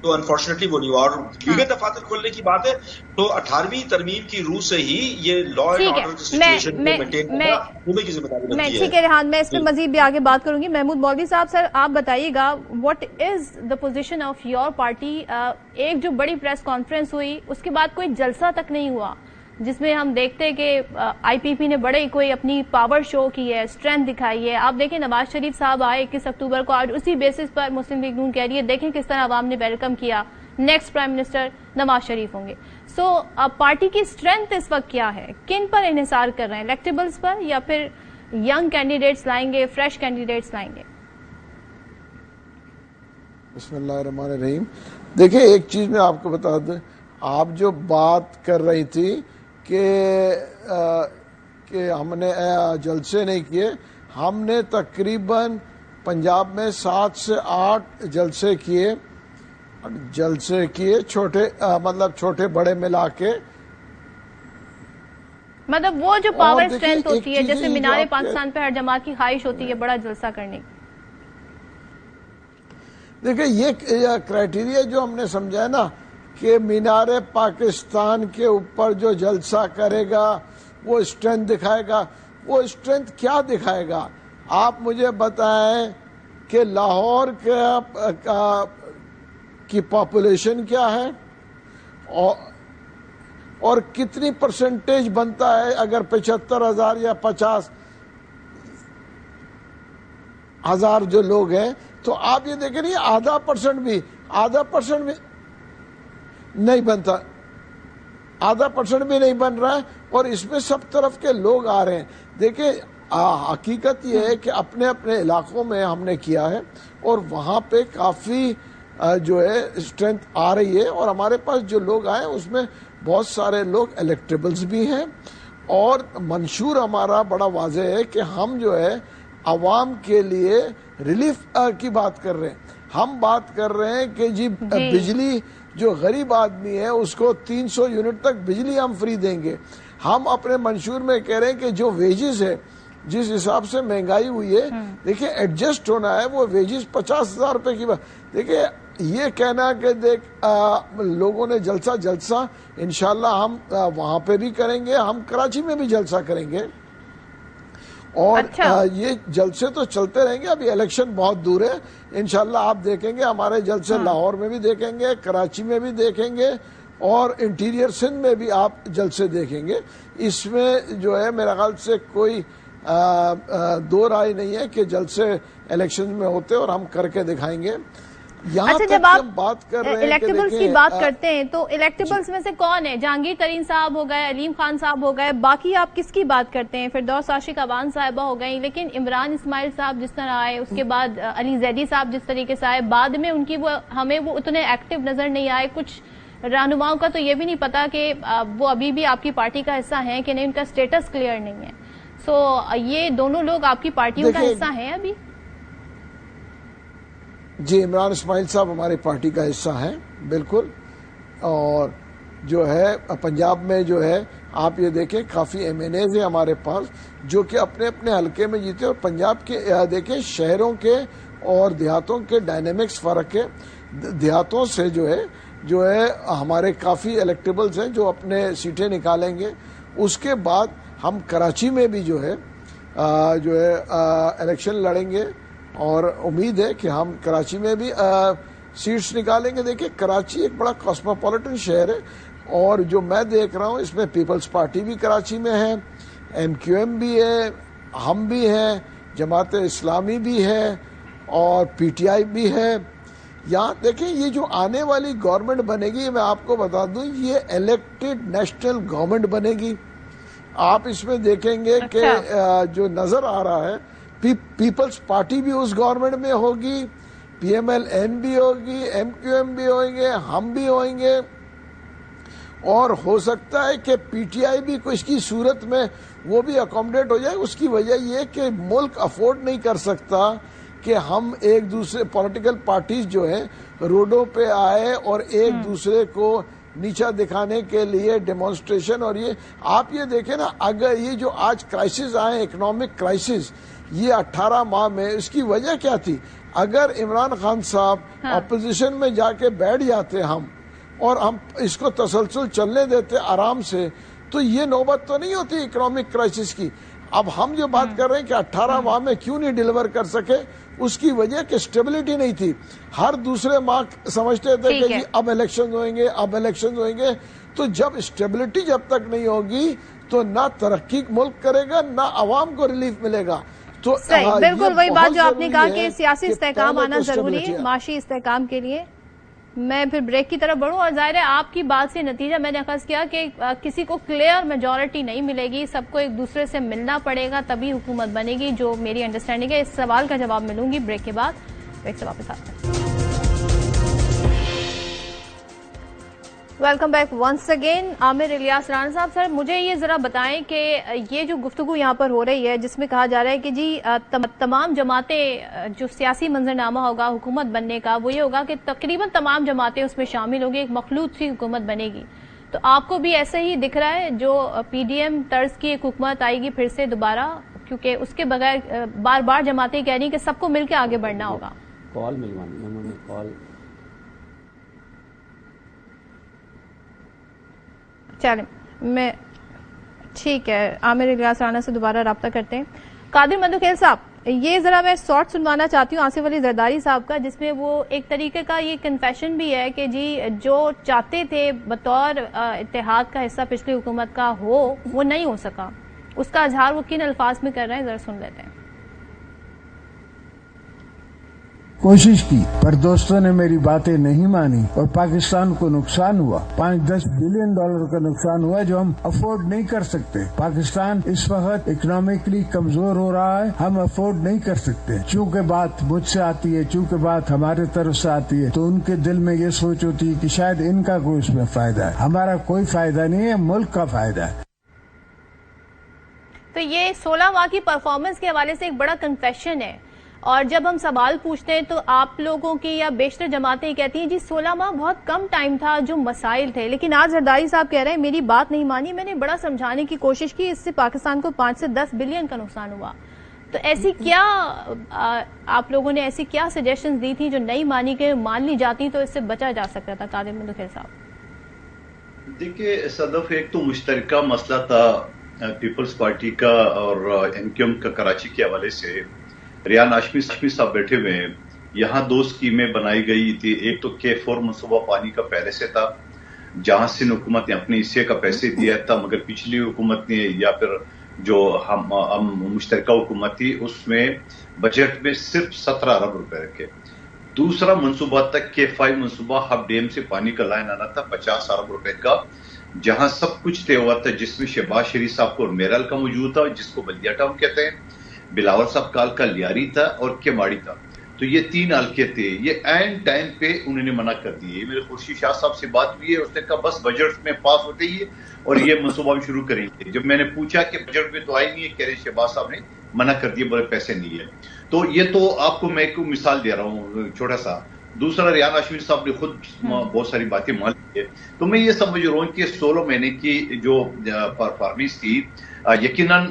تو انفارچونیٹلی وہ نہیں ہوا۔ اور لیگل دفاتر کھولنے کی بات ہے تو 18ویں ترمیم کی روح سے ہی یہ لا اینڈ آرڈر کی سچویشن کو مینٹین کرنا صوبے کی ذمہ داری بنتی ہے۔ ٹھیک ہے ریحان، میں اس پہ مزید بھی آگے بات کروں گی۔ محمود مولوی صاحب، سر آپ بتائیے گا what is the position of your party? ایک جو بڑی پریس کانفرنس ہوئی اس کے بعد کوئی جلسہ تک نہیں ہوا جس میں ہم دیکھتے کہ آئی پی پی نے بڑے کوئی اپنی پاور شو کی ہے، اسٹرینتھ دکھائی ہے۔ آپ دیکھیں نواز شریف صاحب آئے 21 اکتوبر کو، آج اسی بیسس پر مسلم لیگ نون کہہ رہی ہے دیکھیں کس طرح عوام نے ویلکم کیا، next prime minister Nawaz Sharif ہوں گے۔ سو پارٹی کی اسٹرینتھ اس وقت کیا ہے؟ کن پر انحصار کر رہے ہیں؟ الیکٹیبلز پر یا پھر ینگ کینڈیڈیٹس لائیں گے، فریش کینڈیڈیٹس لائیں گے؟ بسم اللہ الرحمن الرحیم۔ دیکھیں ایک چیز میں آپ کو بتا دوں، آپ جو بات کر رہی تھی کہ ہم نے جلسے نہیں کیے، ہم نے تقریباً پنجاب میں 7 سے 8 جلسے کیے چھوٹے، مطلب چھوٹے بڑے ملا کے، مطلب وہ جو پاور اسٹرینتھ ہوتی ہے جیسے مینار پاکستان پہ ہر جماعت کی خواہش ہوتی ہے بڑا جلسہ کرنے کی۔ دیکھیں یہ کرائیٹیریا جو ہم نے سمجھا ہے نا کہ مینار پاکستان کے اوپر جو جلسہ کرے گا وہ اسٹرینتھ دکھائے گا، وہ اسٹرینتھ کیا دکھائے گا؟ آپ مجھے بتائیں کہ لاہور کی پاپولیشن کیا ہے اور کتنی پرسنٹیج بنتا ہے اگر 75,000 یا 50,000 جو لوگ ہیں، تو آپ یہ دیکھیں نہیں آدھا پرسنٹ بھی نہیں بنتا، آدھا پرسنٹ بھی نہیں بن رہا ہے، اور اس میں سب طرف کے لوگ آ رہے ہیں۔ دیکھیں حقیقت یہ ہے کہ اپنے اپنے علاقوں میں ہم نے کیا ہے اور وہاں پہ کافی جو ہے اسٹرینتھ آ رہی ہے، اور ہمارے پاس جو لوگ آئے اس میں بہت سارے لوگ الیکٹیبلز بھی ہیں، اور منشور ہمارا بڑا واضح ہے کہ ہم جو ہے عوام کے لیے ریلیف کی بات کر رہے ہیں۔ ہم بات کر رہے ہیں کہ جی بجلی جو غریب آدمی ہے اس کو 300 یونٹ تک بجلی ہم فری دیں گے۔ ہم اپنے منشور میں کہہ رہے ہیں کہ جو ویجز ہے، جس حساب سے مہنگائی ہوئی ہے، دیکھیں ایڈجسٹ ہونا ہے، وہ ویجز 50,000 روپے کی بات۔ دیکھیں یہ کہنا کہ لوگوں نے جلسہ انشاءاللہ ہم وہاں پہ بھی کریں گے، ہم کراچی میں بھی جلسہ کریں گے، اور یہ جلسے تو چلتے رہیں گے۔ ابھی الیکشن بہت دور ہے، انشاءاللہ آپ دیکھیں گے ہمارے جلسے لاہور میں بھی دیکھیں گے، کراچی میں بھی دیکھیں گے، اور انٹیریئر سندھ میں بھی آپ جلسے دیکھیں گے۔ اس میں جو ہے میرا خیال سے کوئی دو رائے نہیں ہے کہ جلسے الیکشن میں ہوتے اور ہم کر کے دکھائیں گے۔ यहाँ अच्छा, तक जब कि आप हम बात कर रहे हैं कि इलेक्टेबल्स की देखिए, बात करते हैं तो इलेक्टेबल्स में से कौन है? जहांगीर तरीन साहब हो गए, अलीम खान साहब हो गए, बाकी आप किसकी बात करते हैं? फिरदौस आशिक अवान साहिबा हो गई, लेकिन इमरान इस्माइल साहब जिस तरह आए, उसके बाद अली जैदी साहब जिस तरीके से आए, बाद में उनकी हमें वो उतने एक्टिव नजर नहीं आए। कुछ रहनुमाओं का तो ये भी नहीं पता कि वो अभी भी आपकी पार्टी का हिस्सा हैं कि नहीं, उनका स्टेटस क्लियर नहीं है। सो ये दोनों लोग आपकी पार्टियों का हिस्सा हैं अभी? जी, इमरान इस्माइल साहब हमारी पार्टी का हिस्सा हैं, बिल्कुल। और जो है पंजाब में जो है आप ये देखें काफ़ी MNAs हैं हमारे पास जो कि अपने अपने हलके में जीते। और पंजाब के देखें शहरों के और देहातों के डायनेमिक्स फ़र्क है। देहातों से जो है हमारे काफ़ी इलेक्टेबल्स हैं जो अपने सीटें निकालेंगे। उसके बाद हम कराची में भी जो है इलेक्शन लड़ेंगे और उम्मीद है कि हम कराची में भी सीट्स निकालेंगे। देखिए कराची एक बड़ा कॉस्मोपॉलिटन शहर है और जो मैं देख रहा हूँ इसमें पीपल्स पार्टी भी कराची में है, MQM भी है, हम भी हैं, जमात इस्लामी भी है और PTI भी है। यहाँ देखें ये जो आने वाली गवर्नमेंट बनेगी, मैं आपको बता दूं ये इलेक्टेड नेशनल गवर्नमेंट बनेगी। आप इसमें देखेंगे कि जो नजर आ रहा है पीपल्स पार्टी भी उस गवर्नमेंट में होगी, PMLN भी होगी, MQM भी होंगे, हम भी होंगे और हो सकता है कि PTI भी इसकी सूरत में वो भी अकोमोडेट हो जाए। उसकी वजह ये कि मुल्क अफोर्ड नहीं कर सकता कि हम एक दूसरे पॉलिटिकल पार्टीज जो हैं रोडों पे आए और एक दूसरे को नीचा दिखाने के लिए डेमोन्स्ट्रेशन। और ये आप ये देखें ना, अगर ये जो आज क्राइसिस आए इकोनॉमिक क्राइसिस ये 18 माह में, इसकी वजह क्या थी? अगर इमरान खान साहब अपोजिशन में जाके बैठ जाते हम और हम इसको तसलसल चलने देते आराम से, तो ये नौबत तो नहीं होती इकोनॉमिक क्राइसिस की। अब हम जो बात कर रहे हैं कि 18 माह में क्यों नहीं डिलीवर कर सके, उसकी वजह कि स्टेबिलिटी नहीं थी। हर दूसरे माह समझते थे कि अब इलेक्शन होंगे। तो जब स्टेबिलिटी जब तक नहीं होगी तो ना तरक्की मुल्क करेगा ना आवाम को रिलीफ मिलेगा। तो बिल्कुल वही बात जो आपने कहा कि सियासी इस्तेहकाम आना जरूरी है माशी इस्तेहकाम के लिए। मैं फिर ब्रेक की तरफ बढ़ूं और जाहिर है आपकी बात से नतीजा मैंने अखज़ किया कि किसी को क्लियर मेजॉरिटी नहीं मिलेगी, सबको एक दूसरे से मिलना पड़ेगा तभी हुकूमत बनेगी, जो मेरी अंडरस्टैंडिंग है। इस सवाल का जवाब मिलूंगी ब्रेक के बाद। ब्रेक से वापस आते हैं। Welcome back once again. Aamir Ilyas Rana साहब, सर मुझे ये जरा बताएं कि ये जो गुफ्तगू यहाँ पर हो रही है जिसमें कहा जा रहा है कि जी तमाम जमातें, जो सियासी मंजरनामा होगा हुकूमत बनने का वो ये होगा कि तकरीबन तमाम जमातें उसमें शामिल होंगी, एक मखलूत सी हुकूमत बनेगी। तो आपको भी ऐसे ही दिख रहा है जो PDM तर्ज की एक हुकूमत आएगी फिर से दोबारा, क्योंकि उसके बगैर बार बार जमातें कह रही कि सबको मिलकर आगे बढ़ना होगा। कॉल मिलवानी उन्होंने कॉल। चलें, मैं ठीक है आमिर इलियास राणा से दोबारा रब्ता करते हैं। कादिर मंदुखेल साहब, ये जरा मैं शॉर्ट सुनवाना चाहती हूँ आसिफ अली जरदारी साहब का, जिसमें वो एक तरीके का ये कन्फेशन भी है कि जी जो चाहते थे बतौर इत्तेहाद का हिस्सा पिछली हुकूमत का हो वो नहीं हो सका। उसका इजहार वो किन अल्फाज में कर रहे हैं, जरा सुन लेते हैं। कोशिश की पर दोस्तों ने मेरी बातें नहीं मानी और पाकिस्तान को नुकसान हुआ। 5-10 बिलियन डॉलर का नुकसान हुआ जो हम अफोर्ड नहीं कर सकते। पाकिस्तान इस वक्त इकोनॉमिकली कमजोर हो रहा है, हम अफोर्ड नहीं कर सकते। चूंकि बात मुझसे आती है, चूंकि बात हमारे तरफ से आती है, तो उनके दिल में ये सोच होती है कि शायद इनका कोई इसमें फायदा है। हमारा कोई फायदा नहीं है, मुल्क का फायदा है। तो ये 16 माह की परफॉर्मेंस के हवाले से एक बड़ा कन्फेशन है। और जब हम सवाल पूछते हैं तो आप लोगों की या बेशतर जमातें कहती हैं जी 16 माह बहुत कम टाइम था, जो मसाइल थे। लेकिन आज जरदारी साहब कह रहे हैं मेरी बात नहीं मानी, मैंने बड़ा समझाने की कोशिश की, इससे पाकिस्तान को 5 से 10 बिलियन का नुकसान हुआ। तो ऐसी क्या आप लोगों ने ऐसी क्या सजेशंस दी थी जो नहीं मानी के मान ली जाती तो इससे बचा जा सकता था? कादिर मंदुखेल साहब देखिए सदफ, एक तो मुश्तरका मसला था पीपल्स पार्टी का और MQM का कराची के हवाले से। रियान हाशमी साहब बैठे हुए हैं, यहाँ 2 स्कीमें बनाई गई थी। एक तो K4 मनसूबा पानी का पहले से था, जहां सिंध हुकूमत ने अपने हिस्से का पैसे दिया था, मगर पिछली हुकूमत ने या फिर जो हम मुश्तरका हुकूमत थी उसमें बजट में सिर्फ 17 अरब रुपए रखे। दूसरा मनसूबा तक K5 मनसूबा हब डैम से पानी का लाइन आना था 50 अरब रुपए का, जहां सब कुछ तय हुआ था, जिसमें शहबाज शरीफ साहब को मेरल का मौजूद था, जिसको बल्दिया टाउन कहते हैं, बिलावल साहब काल का लियारी था और केमाड़ी था। तो ये 3 हल्के थे, ये एंड टाइम पे उन्होंने मना कर दिए। मेरे खुर्शीद शाह साहब से बात हुई है, उसने कहा बस बजट में पास होते ही और ये मनसूबा भी शुरू करेंगे। जब मैंने पूछा कि बजट में तो आई नहीं है, कह रहे शहबाज साहब ने मना कर दिया, बोले पैसे नहीं है। तो ये तो आपको मैं एक मिसाल दे रहा हूँ छोटा सा। दूसरा रियान हाशमी साहब ने खुद बहुत सारी बातें मान ली है। तो मैं ये समझ रहा हूँ कि 16 महीने की जो परफॉर्मेंस थी, यकीनन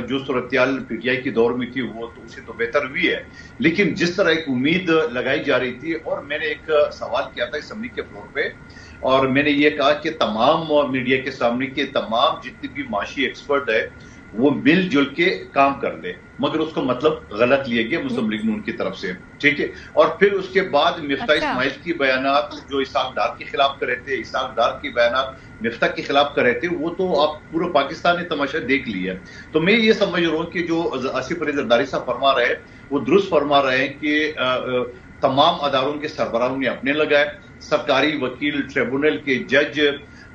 जो सूरत-ए-हाल पीटीआई के दौर में थी वो तो उससे तो बेहतर हुई है, लेकिन जिस तरह एक उम्मीद लगाई जा रही थी, और मैंने एक सवाल किया था असेंबली के फ्लोर पे, और मैंने ये कहा कि तमाम मीडिया के सामने कि तमाम जितने भी माशी एक्सपर्ट है वो मिलजुल के काम कर ले, मगर उसका मतलब गलत लिए गए मुस्लिम लीग नून की तरफ से, ठीक है। और फिर उसके बाद मिफ्ता इस्माइल की बयानात जो इसाक डार के खिलाफ कर रहे थे, इसाक डार के बयानात मिफ्ता के खिलाफ कर रहे थे, वो तो आप पूरा पाकिस्तान ने तमाशा देख लिया। तो मैं ये समझ रहा हूँ कि जो आसिफ अली जरदारी साहब फरमा रहे हैं वो दुरुस्त फरमा रहे हैं कि तमाम अदारों के सरबराहों ने अपने लगाए, सरकारी वकील, ट्रिब्यूनल के जज,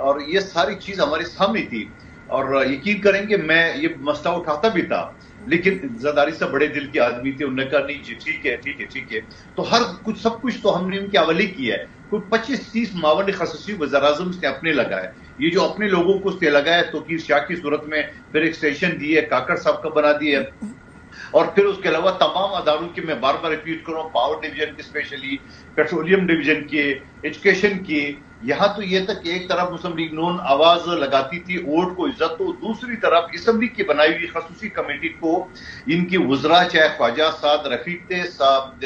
और ये सारी चीज हमारे सामने थी। और यकीन करेंगे मैं ये मसला उठाता भी था, लेकिन जरदारी साहब बड़े दिल के आदमी थे, उन्होंने कहा नहीं जी ठीक है ठीक है ठीक है। तो हर कुछ सब कुछ तो हमने उनके हवाले किया है। कोई 25-30 मावन खसूसी वज़ीर-ए-आज़म उसने अपने लगाए, ये जो अपने लोगों को उसने लगाया तो की शाह की सूरत में फिर एक्सटेंशन दी है, काकड़ साहब का बना दिया है, और फिर उसके अलावा तमाम अदारों की मैं बार बार रिपीट करूं, पावर डिवीजन की, स्पेशली पेट्रोलियम डिवीजन की, एजुकेशन की, यहां तो ये तक एक तरफ मुस्लिम लीग नून आवाज लगाती थी वोट को इज्जत, तो दूसरी तरफ असेंबली की बनाई हुई खसूसी कमेटी को इनकी वज़रा, चाहे ख्वाजा साद रफीक थे,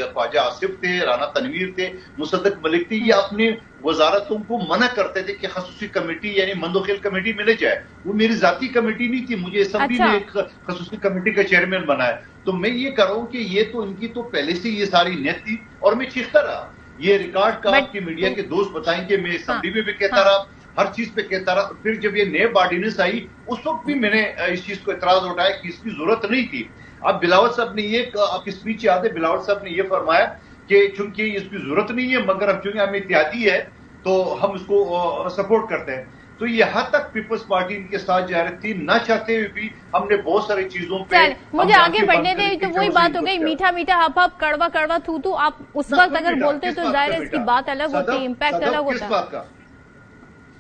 ख्वाजा आसिफ थे, राना तनवीर थे, मुसद्दक मलिक थे, ये अपने वजारतों को मना करते थे कि खसूसी कमेटी यानी मंदोखेल कमेटी मिले जाए। वो मेरी जाती कमेटी नहीं थी, मुझे असेंबली ने एक खसूसी कमेटी का चेयरमैन बनाया। तो मैं ये कर रहा हूं कि ये तो इनकी तो पहले से ये सारी नीयत थी, और मैं चीखता रहा। ये रिकॉर्ड का आपकी मीडिया के दोस्त बताएंगे, मैं असेंबली में भी कहता रहा, हर चीज पे कहता रहा। फिर जब ये नेब ऑर्डिनेंस आई उस वक्त भी मैंने इस चीज को इतराज उठाया कि इसकी जरूरत नहीं थी। अब बिलावल साहब ने ये, आपकी स्पीच याद है, बिलावल साहब ने ये फरमाया कि चूंकि इसकी जरूरत नहीं है, मगर अब चूंकि हमें इत्यादी है तो हम उसको सपोर्ट करते हैं। तो यहाँ तक पीपल्स पार्टी इनके साथ जा रही थी, ना चाहते हुए भी हमने बहुत सारी चीजों पे। मुझे आगे बढ़ने दे, तो वही बात हो गई, मीठा मीठा हप हप, कड़वा कड़वा थू थू। आप उस वक्त अगर बोलते तो जाहिर है इसकी बात अलग होती, इम्पैक्ट अलग होता।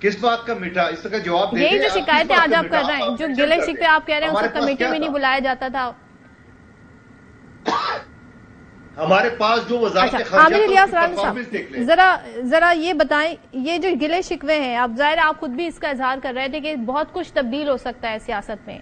किस बात का मीठा, इसका जवाब दे। यही जो शिकायतें आज आप कर रहे हैं, जो गिले शिकवे आप कह रहे हैं, उसको कमेटी में नहीं बुलाया जाता था। हमारे पास जो आमिर इलियास राना साहब, जरा ये बताएं, ये जो गिले शिकवे हैं, आप जाहिर आप खुद भी इसका इजहार कर रहे थे कि बहुत कुछ तब्दील हो सकता है सियासत में,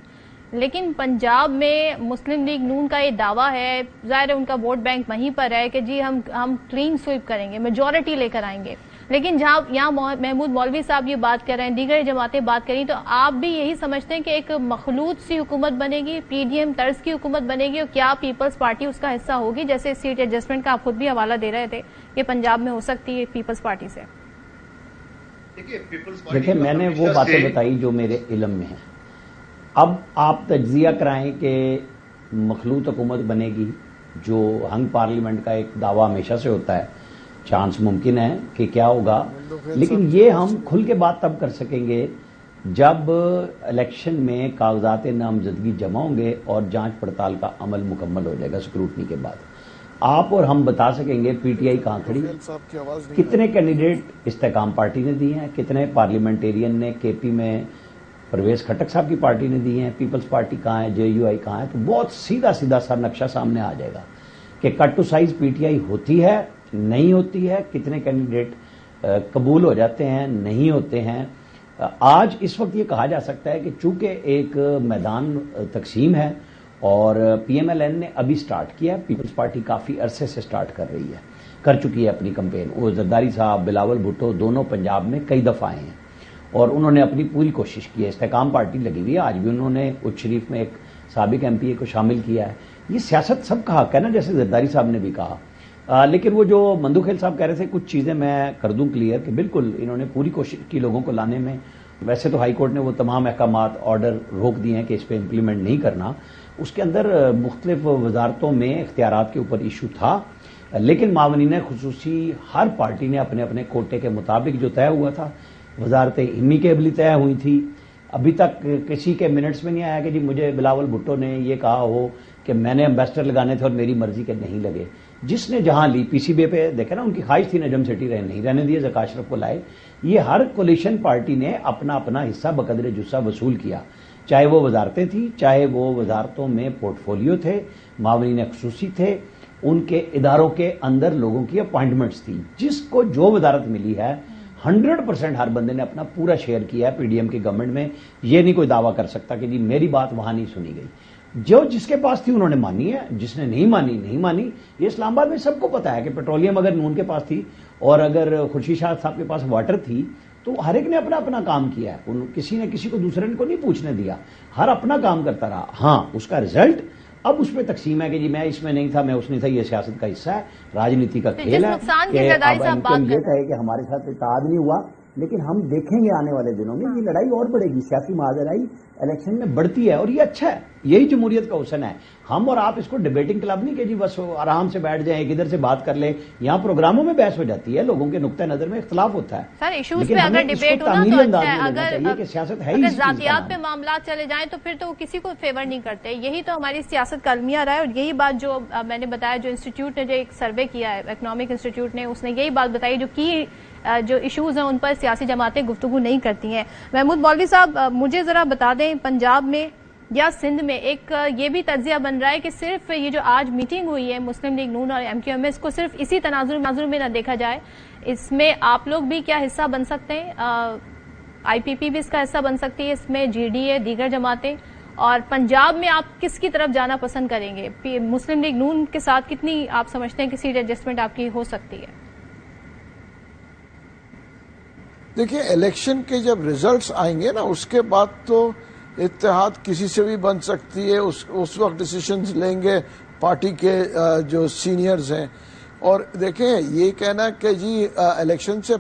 लेकिन पंजाब में मुस्लिम लीग नून का ये दावा है, जाहिर है उनका वोट बैंक वहीं पर है कि जी हम क्लीन स्वीप करेंगे, मेजॉरिटी लेकर आएंगे। लेकिन जहां यहाँ महमूद मौलवी साहब ये बात कर रहे हैं, दीगर जमातें बात करी, तो आप भी यही समझते हैं कि एक मखलूत सी हुकूमत बनेगी, पीडीएम तर्ज की हुकूमत बनेगी, और क्या पीपल्स पार्टी उसका हिस्सा होगी? जैसे सीट एडजस्टमेंट का आप खुद भी हवाला दे रहे थे कि पंजाब में हो सकती है पीपल्स पार्टी से। देखिए, मैंने वो बातें बताई जो मेरे इल्म में है। अब आप तज्जिया कराएं कि मखलूत हुकूमत बनेगी, जो हंग पार्लियामेंट का एक दावा हमेशा से होता है, चांस मुमकिन है कि क्या होगा, लेकिन ये हम खुल के बात तब कर सकेंगे जब इलेक्शन में कागजात नामजदगी जमा होंगे और जांच पड़ताल का अमल मुकम्मल हो जाएगा स्क्रूटनी के बाद। आप और हम बता सकेंगे पीटीआई कहां खड़ी, कितने कैंडिडेट इस्तेकाम पार्टी ने दिए हैं, कितने पार्लियामेंटेरियन ने केपी में परवेज खटक साहब की पार्टी ने दिए हैं, पीपल्स पार्टी कहां है, जेयूआई कहां है। तो बहुत सीधा सीधा सा नक्शा सामने आ जाएगा कि कट टू साइज पीटीआई होती है, नहीं होती है, कितने कैंडिडेट कबूल हो जाते हैं, नहीं होते हैं। आज इस वक्त ये कहा जा सकता है कि चूंकि एक मैदान तकसीम है और पीएमएलएन ने अभी स्टार्ट किया, पीपल्स पार्टी काफी अरसे से स्टार्ट कर रही है, कर चुकी है अपनी कैंपेन। वो जरदारी साहब, बिलावल भुट्टो दोनों पंजाब में कई दफा आए हैं और उन्होंने अपनी पूरी कोशिश की है। इस्तेकाम पार्टी लगी हुई है, आज भी उन्होंने उच्च शरीफ में एक साबिक एमपीए को शामिल किया है। ये सियासत सब कहा कहना, जैसे जरदारी साहब ने भी कहा। लेकिन वो जो मंदूखेल साहब कह रहे थे, कुछ चीजें मैं कर दूं क्लियर कि बिल्कुल इन्होंने पूरी कोशिश की लोगों को लाने में। वैसे तो हाई कोर्ट ने वो तमाम अहकामात, ऑर्डर रोक दिए हैं कि इस पर इम्प्लीमेंट नहीं करना। उसके अंदर मुख्तलिफ वजारतों में इख्तियारात के ऊपर इशू था, لیکن معاونین خصوصی ہر پارٹی نے اپنے اپنے کوٹے کے مطابق جو طے ہوا تھا، وزارت علمی کیبلی طے ہوئی تھی. ابھی تک کسی کے منٹس میں نہیں آیا کہ جی مجھے بلاول بھٹو نے یہ کہا ہو کہ میں نے ایمبیسڈر لگانے تھے اور میری مرضی کے نہیں لگے. جس نے جہاں لی پی سی بی پہ دیکھا نا، ان کی خواہش تھی نجم سیٹھی نہیں رہنے دیے، ذکا اشرف کو لائے. یہ ہر کولیشن پارٹی نے اپنا اپنا حصہ بقدر جثہ وصول کیا، چاہے وہ وزارتیں تھیں، چاہے وہ وزارتوں میں پورٹ فولیو تھے، معاونین خصوصی تھے، ان کے اداروں کے اندر لوگوں کی اپوائنٹمنٹس تھی. جس کو جو وزارت ملی ہے 100% ہر بندے نے اپنا پورا شیئر کیا ہے. پی ڈی ایم کی گورنمنٹ میں یہ نہیں کوئی دعویٰ کر سکتا کہ جی میری بات وہاں نہیں سنی گئی. جو جس کے پاس تھی انہوں نے مانی ہے، جس نے نہیں مانی. یہ اسلام آباد میں سب کو پتا ہے کہ پیٹرولیم اگر نون کے پاس تھی اور اگر خورشید شاہ صاحب کے پاس واٹر تھی تو ہر ایک نے اپنا اپنا کام کیا ہے. کسی نے کسی کو دوسرے کو نہیں پوچھنے دیا، ہر اپنا کام کرتا رہا. ہاں اس کا رزلٹ اب اس پہ تقسیم ہے کہ جی میں اس میں نہیں تھا، میں اس نہیں تھا. یہ سیاست کا حصہ ہے، راجنیتی کا کھیل ہے کہ اب ہم یہ کہے کہ ہمارے ساتھ اتحاد نہیں ہوا. لیکن ہم دیکھیں گے آنے والے دنوں میں یہ لڑائی اور بڑھے گی، سیاسی معاذرائی الیکشن میں بڑھتی ہے اور یہ اچھا ہے. یہی جمہوریت کا حسن ہے. ہم اور آپ اس کو ڈیبیٹنگ کلب نہیں کہ جی بس آرام سے بیٹھ جائیں، ایک ادھر سے بات کر لیں. یہاں پروگراموں میں بحث ہو جاتی ہے، لوگوں کے نقطہ نظر میں اختلاف ہوتا ہے. سر ایشوز پہ اگر ڈیبیٹ ہونا تو اچھا ہے، اگر ذاتیات پہ معاملات چلے جائیں تو پھر تو وہ کسی کو فیور نہیں کرتے. یہی تو ہماری سیاست کا المیہ رہا ہے. اور یہی بات جو میں نے بتایا، جو انسٹیٹیوٹ نے جو ایک سروے کیا ہے اکنامک انسٹیٹیوٹ نے، اس نے یہی بات بتائی جو کی جو ایشوز ہیں ان پر سیاسی جماعتیں گفتگو نہیں کرتی ہیں. محمود مولوی صاحب مجھے ذرا بتا دیں، پنجاب میں یا سندھ میں ایک یہ بھی تجزیہ بن رہا ہے کہ صرف یہ جو آج میٹنگ ہوئی ہے مسلم لیگ نون اور ایم کیو ایم، اس کو صرف اسی تناظر میں نہ دیکھا جائے. اس میں آپ لوگ بھی کیا حصہ بن سکتے ہیں؟ آئی پی پی بھی اس کا حصہ بن سکتی ہے، اس میں جی ڈی اے، دیگر جماعتیں. اور پنجاب میں آپ کس کی طرف جانا پسند کریں گے؟ مسلم لیگ نون کے ساتھ کتنی آپ سمجھتے ہیں کہ سیٹ ایڈجسٹمنٹ آپ کی ہو سکتی ہے؟ دیکھیں الیکشن کے جب ریزلٹس آئیں گے نا، اس کے بعد تو اتحاد کسی سے بھی بن سکتی ہے. اس وقت ڈیسیشنز لیں گے پارٹی کے جو سینئرز ہیں. اور دیکھیں یہ کہنا کہ جی الیکشن سے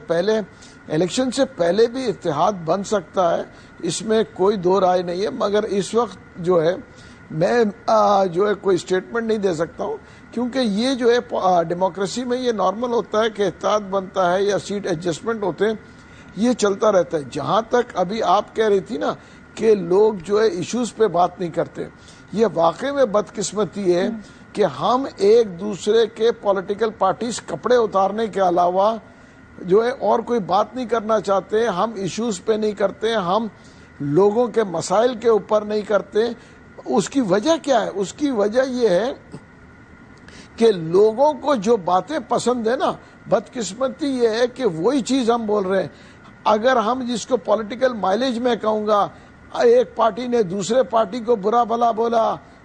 پہلے بھی اتحاد بن سکتا ہے، اس میں کوئی دو رائے نہیں ہے. مگر اس وقت جو ہے میں جو ہے کوئی اسٹیٹمنٹ نہیں دے سکتا ہوں، کیونکہ یہ جو ہے ڈیموکریسی میں یہ نارمل ہوتا ہے کہ اتحاد بنتا ہے یا سیٹ ایڈجسٹمنٹ ہوتے ہیں، یہ چلتا رہتا ہے. جہاں تک ابھی آپ کہہ رہی تھی نا کہ لوگ جو ہے ایشوز پہ بات نہیں کرتے، یہ واقعی میں بدقسمتی ہے کہ ہم ایک دوسرے کے پولیٹیکل پارٹیز کپڑے اتارنے کے علاوہ جو ہے اور کوئی بات نہیں کرنا چاہتے. ہم ایشوز پہ نہیں کرتے، ہم لوگوں کے مسائل کے اوپر نہیں کرتے. اس کی وجہ کیا ہے؟ اس کی وجہ یہ ہے کہ لوگوں کو جو باتیں پسند ہے نا، بدقسمتی یہ ہے کہ وہی چیز ہم بول رہے ہیں. اگر ہم جس کو پولیٹیکل مائلیج میں کہوں گا، ایک پارٹی نے دوسرے پارٹی کو برا بھلا بولا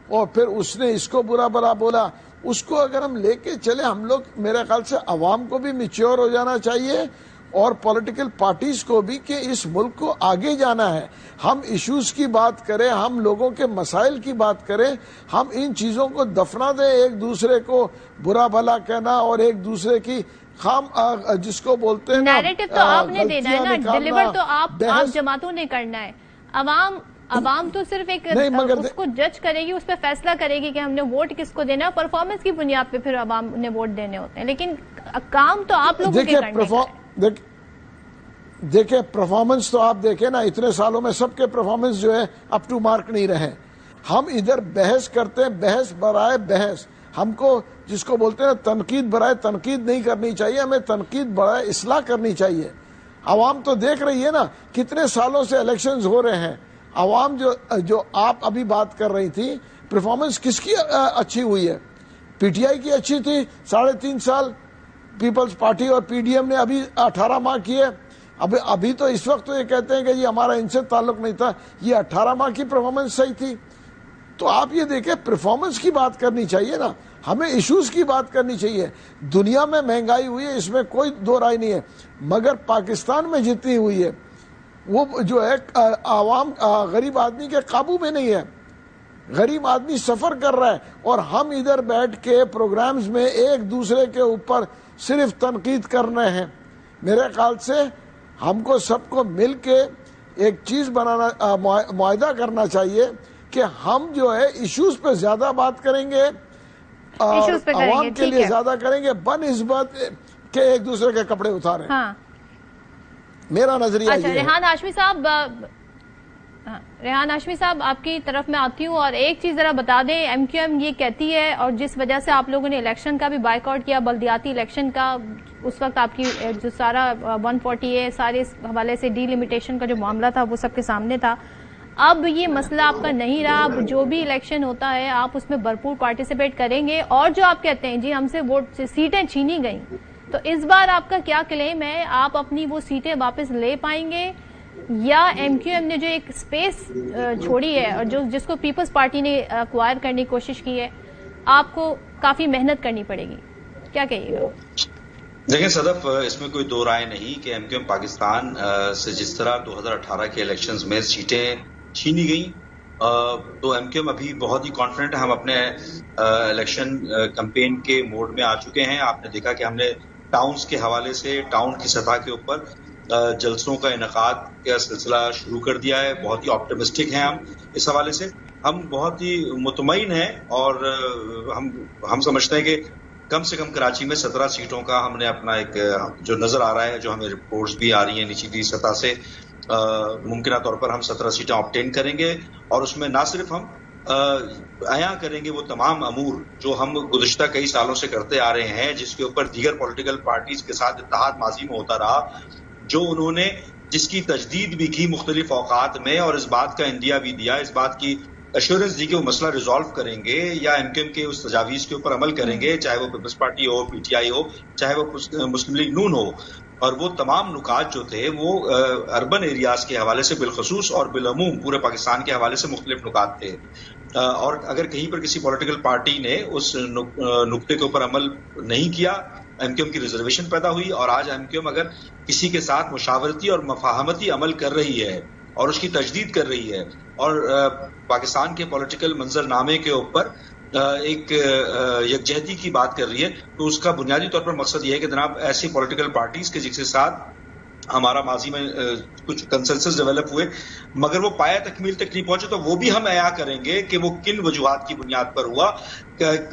اور پھر اس نے اس کو برا بھلا بولا، اس کو اگر ہم لے کے چلے، ہم لوگ میرے خیال سے عوام کو بھی میچور ہو جانا چاہیے اور پولیٹیکل پارٹیز کو بھی کہ اس ملک کو آگے جانا ہے. ہم ایشوز کی بات کریں، ہم لوگوں کے مسائل کی بات کریں، ہم ان چیزوں کو دفنا دیں. ایک دوسرے کو برا بھلا کہنا اور ایک دوسرے کی جس کو بولتے ہیں نیریٹو تو آپ نے دینا ہے نا، ڈیلیور تو آپ جماعتوں نے کرنا ہے. عوام تو صرف ایک اس کو جج کرے گی، اس پہ فیصلہ کرے گی کہ ہم نے ووٹ کس کو دینا ہے. پرفارمنس کی بنیاد پہ پھر عوام نے ووٹ دینے ہوتے ہیں، لیکن کام تو آپ لوگوں کے کرنے کا ہے. دیکھیں پرفارمنس تو آپ دیکھیں نا، اتنے سالوں میں سب کے پرفارمنس جو ہے اپ ٹو مارک نہیں رہے. ہم ادھر بحث کرتے ہیں، بحث برائے بحث. ہم کو جس کو بولتے ہیں تنقید برائے تنقید نہیں کرنی چاہیے، ہمیں تنقید برائے اصلاح کرنی چاہیے. عوام تو دیکھ رہی ہے نا کتنے سالوں سے الیکشنز ہو رہے ہیں. عوام جو آپ ابھی بات کر رہی تھی، پرفارمنس کس کی اچھی ہوئی ہے؟ پی ٹی آئی کی اچھی تھی 3.5 سال، پیپلز پارٹی اور پی ڈی ایم نے ابھی 18 ماہ کیے. ابھی تو اس وقت تو یہ کہتے ہیں کہ یہ ہمارا ان سے تعلق نہیں تھا، یہ 18 ماہ کی پرفارمنس صحیح تھی. تو آپ یہ دیکھیں پرفارمنس کی بات کرنی چاہیے نا، ہمیں ایشوز کی بات کرنی چاہیے. دنیا میں مہنگائی ہوئی ہے، اس میں کوئی دو رائے نہیں ہے، مگر پاکستان میں جتنی ہوئی ہے وہ جو ہے عوام غریب آدمی کے قابو میں نہیں ہے. غریب آدمی سفر کر رہا ہے اور ہم ادھر بیٹھ کے پروگرامز میں ایک دوسرے کے اوپر صرف تنقید کر رہے ہیں. میرے خیال سے ہم کو سب کو مل کے ایک چیز بنانا، معاہدہ کرنا چاہیے کہ ہم جو ہے ایشوز پہ زیادہ بات کریں گے، Issues पे करेंगे, आवाम के ठीक लिए है। ज्यादा करेंगे, बनस्बत के एक दूसरे के कपड़े उतारें। हाँ मेरा नजरिया अच्छा, ये है। रेहान हाशमी साहब, रेहान हाशमी साहब आपकी तरफ मैं आती हूँ, और एक चीज जरा बता दें, एमक्यूएम ये कहती है, और जिस वजह से आप लोगों ने इलेक्शन का भी बायकॉट किया, बल्दियाती इलेक्शन का, उस वक्त आपकी जो सारा 140A सारे इस हवाले से डीलिमिटेशन का जो मामला था वो सबके सामने था। अब ये मसला आपका नहीं रहा, अब जो भी इलेक्शन होता है आप उसमें भरपूर पार्टिसिपेट करेंगे, और जो आप कहते हैं जी हमसे वोट से सीटें छीनी गई, तो इस बार आपका क्या क्लेम है, आप अपनी वो सीटें वापस ले पाएंगे, या एमक्यूएम ने जो एक स्पेस छोड़ी है और जो जिसको पीपल्स पार्टी ने एक्वायर करने की कोशिश की है, आपको काफी मेहनत करनी पड़ेगी, क्या कहिएगा? देखिए सदफ, इसमें कोई दो राय नहीं कि एमक्यूएम पाकिस्तान से जिस तरह 2018 के इलेक्शंस में सीटें छीनी गई, तो एमक्यूएम अभी बहुत ही कॉन्फिडेंट है। हम अपने इलेक्शन कैंपेन के मोड में आ चुके हैं। आपने देखा कि हमने टाउन्स के हवाले से टाउन की सतह के ऊपर जलसों का इनेकाद का सिलसिला शुरू कर दिया है। बहुत ही ऑप्टिमिस्टिक हैं हम इस हवाले से, हम बहुत ही मुतमईन हैं, और हम समझते हैं कि कम से कम कराची में 17 सीटों का हमने अपना एक जो नजर आ रहा है, जो हमें रिपोर्ट्स भी आ रही हैं निचली सतह से, मुमकिन तौर पर हम 17 सीटें ऑब्टेन करेंगे, और उसमें ना सिर्फ हम आया करेंगे वो तमाम अमूर जो हम गुज़िश्ता कई सालों से करते आ रहे हैं, जिसके ऊपर दीगर पॉलिटिकल पार्टीज के साथ इत्तेहाद माजी में होता रहा, जो उन्होंने जिसकी तजदीद भी की मुख्तलिफ औकात में, और इस बात का इंदिया भी दिया, इस बात की एश्योरेंस दी कि वो मसला रिजॉल्व करेंगे या एमक्यूएम के उस तजावीज़ के ऊपर अमल करेंगे, चाहे वो पीपल्स पार्टी हो, पीटीआई हो, चाहे वो मुस्लिम लीग नून हो। और वो तमाम नुकात जो थे वो अर्बन एरियाज के हवाले से बिलखसूस और बिलअमूम पूरे पाकिस्तान के हवाले से मुख्तलिफ नुकात थे, और अगर कहीं पर किसी पॉलिटिकल पार्टी ने उस नुक्ते के ऊपर अमल नहीं किया, एमक्यूएम की रिजर्वेशन पैदा हुई। और आज एमक्यूएम अगर किसी के साथ मुशावरती और मफाहमती अमल कर रही है और उसकी तजदीद कर रही है, और पाकिस्तान के पॉलिटिकल मंजरनामे के ऊपर एक यकजहती की बात कर रही है, तो उसका बुनियादी तौर पर मकसद यह है कि जनाब ऐसी पॉलिटिकल पार्टीज के जिसके साथ हमारा माजी में कुछ कंसेंसस डेवलप हुए मगर वो पाया तकमील तक नहीं पहुंचे, तो वो भी हम अया करेंगे कि वो किन वजूहात की बुनियाद पर हुआ।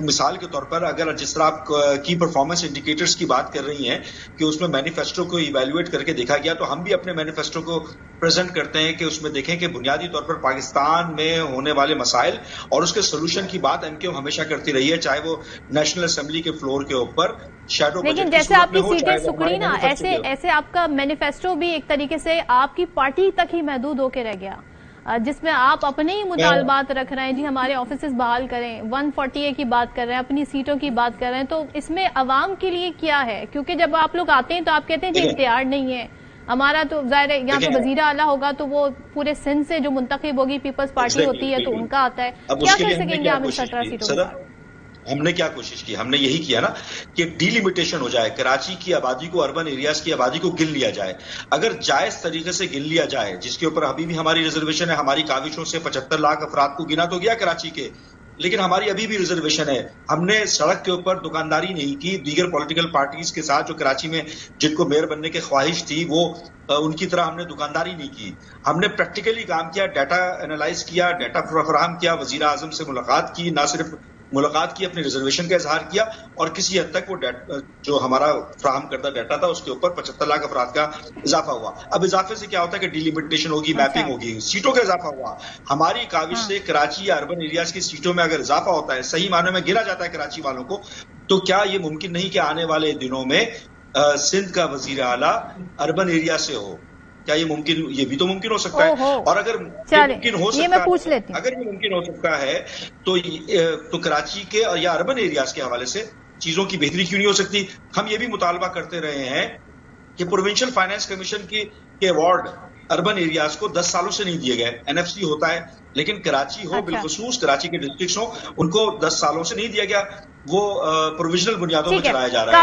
मिसाल के तौर पर अगर जिस तरह आप की परफॉर्मेंस इंडिकेटर्स की बात कर रही हैं कि उसमें मैनिफेस्टो को इवैल्यूएट करके देखा गया, तो हम भी अपने मैनिफेस्टो को प्रेजेंट करते हैं कि उसमें देखें कि बुनियादी तौर पर पाकिस्तान में होने वाले मसाइल और उसके सोल्यूशन की बात एमक्यूएम हमेशा करती रही है, चाहे वो नेशनल असेंबली के फ्लोर के ऊपर शैडो बजट। लेकिन जैसे आपकी सीटें सुकड़ी ना, ऐसे आपका मैनिफेस्टो भी एक तरीके से आपकी पार्टी तक ही महदूद होकर रह गया, जिसमें आप अपने ही मुतालबात रख रहे हैं, जी हमारे ऑफिसेज बहाल करें, 140A की बात कर रहे हैं, अपनी सीटों की बात कर रहे हैं, तो इसमें अवाम के लिए क्या है? क्योंकि जब आप लोग आते हैं तो आप कहते हैं जी इख्तियार नहीं है हमारा, तो जाहिर है यहाँ पे वजीर आला होगा तो वो पूरे सिंध से जो मुंतखब होगी पीपल्स पार्टी होती है तो उनका आता है, क्या कर सकेंगे आप इन 17 सीटों में? हमने क्या कोशिश की, हमने यही किया ना कि डिलिमिटेशन हो जाए, कराची की आबादी को, अर्बन एरियाज की आबादी को गिन लिया जाए। अगर जायज तरीके से गिन लिया जाए, जिसके ऊपर अभी भी हमारी रिजर्वेशन है, हमारी काविशों से 75 लाख अफराद को गिना तो गया कराची के, लेकिन हमारी अभी भी रिजर्वेशन है। हमने सड़क के ऊपर दुकानदारी नहीं की, दीगर पॉलिटिकल पार्टीज के साथ जो कराची में जिनको मेयर बनने की ख्वाहिश थी वो उनकी तरह हमने दुकानदारी नहीं की। हमने प्रैक्टिकली काम किया, डाटा एनालाइज किया, डाटा फराहम किया, वजीर आजम से मुलाकात की, ना सिर्फ मुलाकात की, अपनी रिजर्वेशन का इजहार किया, और किसी हद तक वो जो हमारा फ्राहम करता डाटा था उसके ऊपर 75 लाख अफराद का इजाफा हुआ। अब इजाफे से क्या होता है कि डिलिमिटेशन होगी, मैपिंग होगी, सीटों का इजाफा हुआ। हमारी काविश से कराची या अर्बन एरियाज की सीटों में अगर इजाफा होता है, सही मानों में गिरा जाता है कराची वालों को, तो क्या ये मुमकिन नहीं कि आने वाले दिनों में सिंध का वजीर आला अर्बन एरिया से हो? क्या ये मुमकिन, ये भी तो मुमकिन हो सकता है। और अगर ये मुमकिन हो सकता है, अगर ये मुमकिन हो सकता है तो कराची के या अर्बन एरियाज के हवाले से चीजों की बेहतरी क्यों नहीं हो सकती? हम ये भी मुतालबा करते रहे हैं कि प्रोविंशियल फाइनेंस कमीशन के अवार्ड अर्बन एरियाज को 10 सालों से नहीं दिए गए। एनएफसी होता है, लेकिन कराची हो, बिलखसूस कराची के डिस्ट्रिक्ट्स हो, उनको 10 सालों से नहीं दिया गया, वो प्रोविजनल बुनियादों पर चलाया जा रहा है।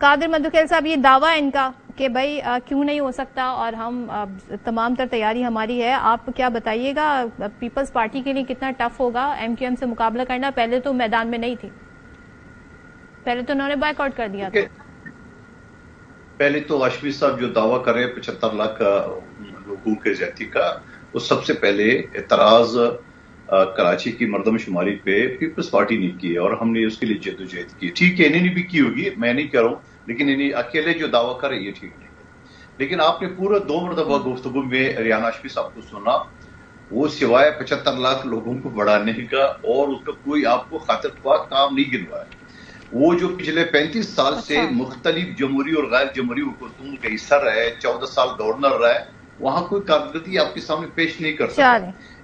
कादिर मंदुखेल साहब, ये दावा है इनका कि भाई क्यों नहीं हो सकता, और हम तमाम तर तैयारी हमारी है। आप क्या बताइएगा, पीपल्स पार्टी के लिए कितना टफ होगा एमक्यूएम से मुकाबला करना? पहले तो मैदान में नहीं थी, पहले तो उन्होंने बायकॉट कर दिया था। पहले तो हाशमी साहब जो दावा कर रहे हैं 75 लाख लोगों के ज्यादती का, वो सबसे पहले एतराज कराची की मरदमशुमारी पे पीपल्स पार्टी ने की है और हमने उसके लिए जद्दोजहद की। ठीक है, इन्होंने भी की होगी, मैं नहीं कह रहा हूँ, लेकिन इन्हें अकेले जो दावा करे ये ठीक नहीं है। लेकिन आपने पूरा 2 मरतबा गुफ्तगू में रियान हाशमी साहब को सुना, वो सिवाय 75 लाख लोगों को बढ़ाने का और उसका कोई आपको खातिरख्वाह काम नहीं गिनवाया। वो जो पिछले 35 साल से मुख्तलिफ जमहूरी और गैर जमहूरी हुकूमतों का हिस्सा रहे, 14 साल गवर्नर रहे, वहां कोई कारकर्दगी आपके सामने पेश नहीं कर सकता।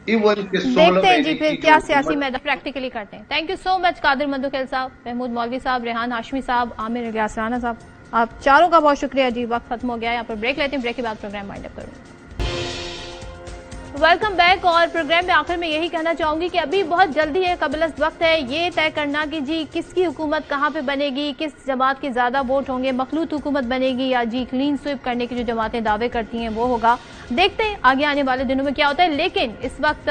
देखते हैं जी फिर क्या सियासी मैदान प्रैक्टिकली करते हैं। Thank you so much Qadir Mandokhel साहब, महमूद मौलवी साहब, रेहान हाशमी साहब, आमिर इलियास राना साहब, आप चारों का बहुत शुक्रिया जी। वक्त खत्म हो गया, यहाँ पर ब्रेक लेते हैं, ब्रेक के बाद प्रोग्राम वाइंड अप करूंगा। Welcome back. और प्रोग्राम में आखिर में यही कहना चाहूंगी कि अभी बहुत जल्दी है, कबलस वक्त है ये तय करना कि जी किसकी हुकूमत कहां पे बनेगी, किस जमात के ज्यादा वोट होंगे, मखलूत हुकूमत बनेगी या जी क्लीन स्वीप करने की जो जमातें दावे करती हैं वो होगा। देखते हैं आगे आने वाले दिनों में क्या होता है। लेकिन इस वक्त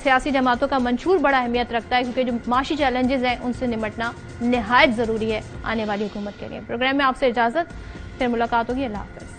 सियासी जमातों का मंशूर बड़ा अहमियत रखता है, क्योंकि जो माशी चैलेंजेस हैं उनसे निपटना निहायत जरूरी है आने वाली हुकूमत के लिए। प्रोग्राम में आपसे इजाजत, फिर मुलाकात होगी। अल्लाह हाफ़िज़।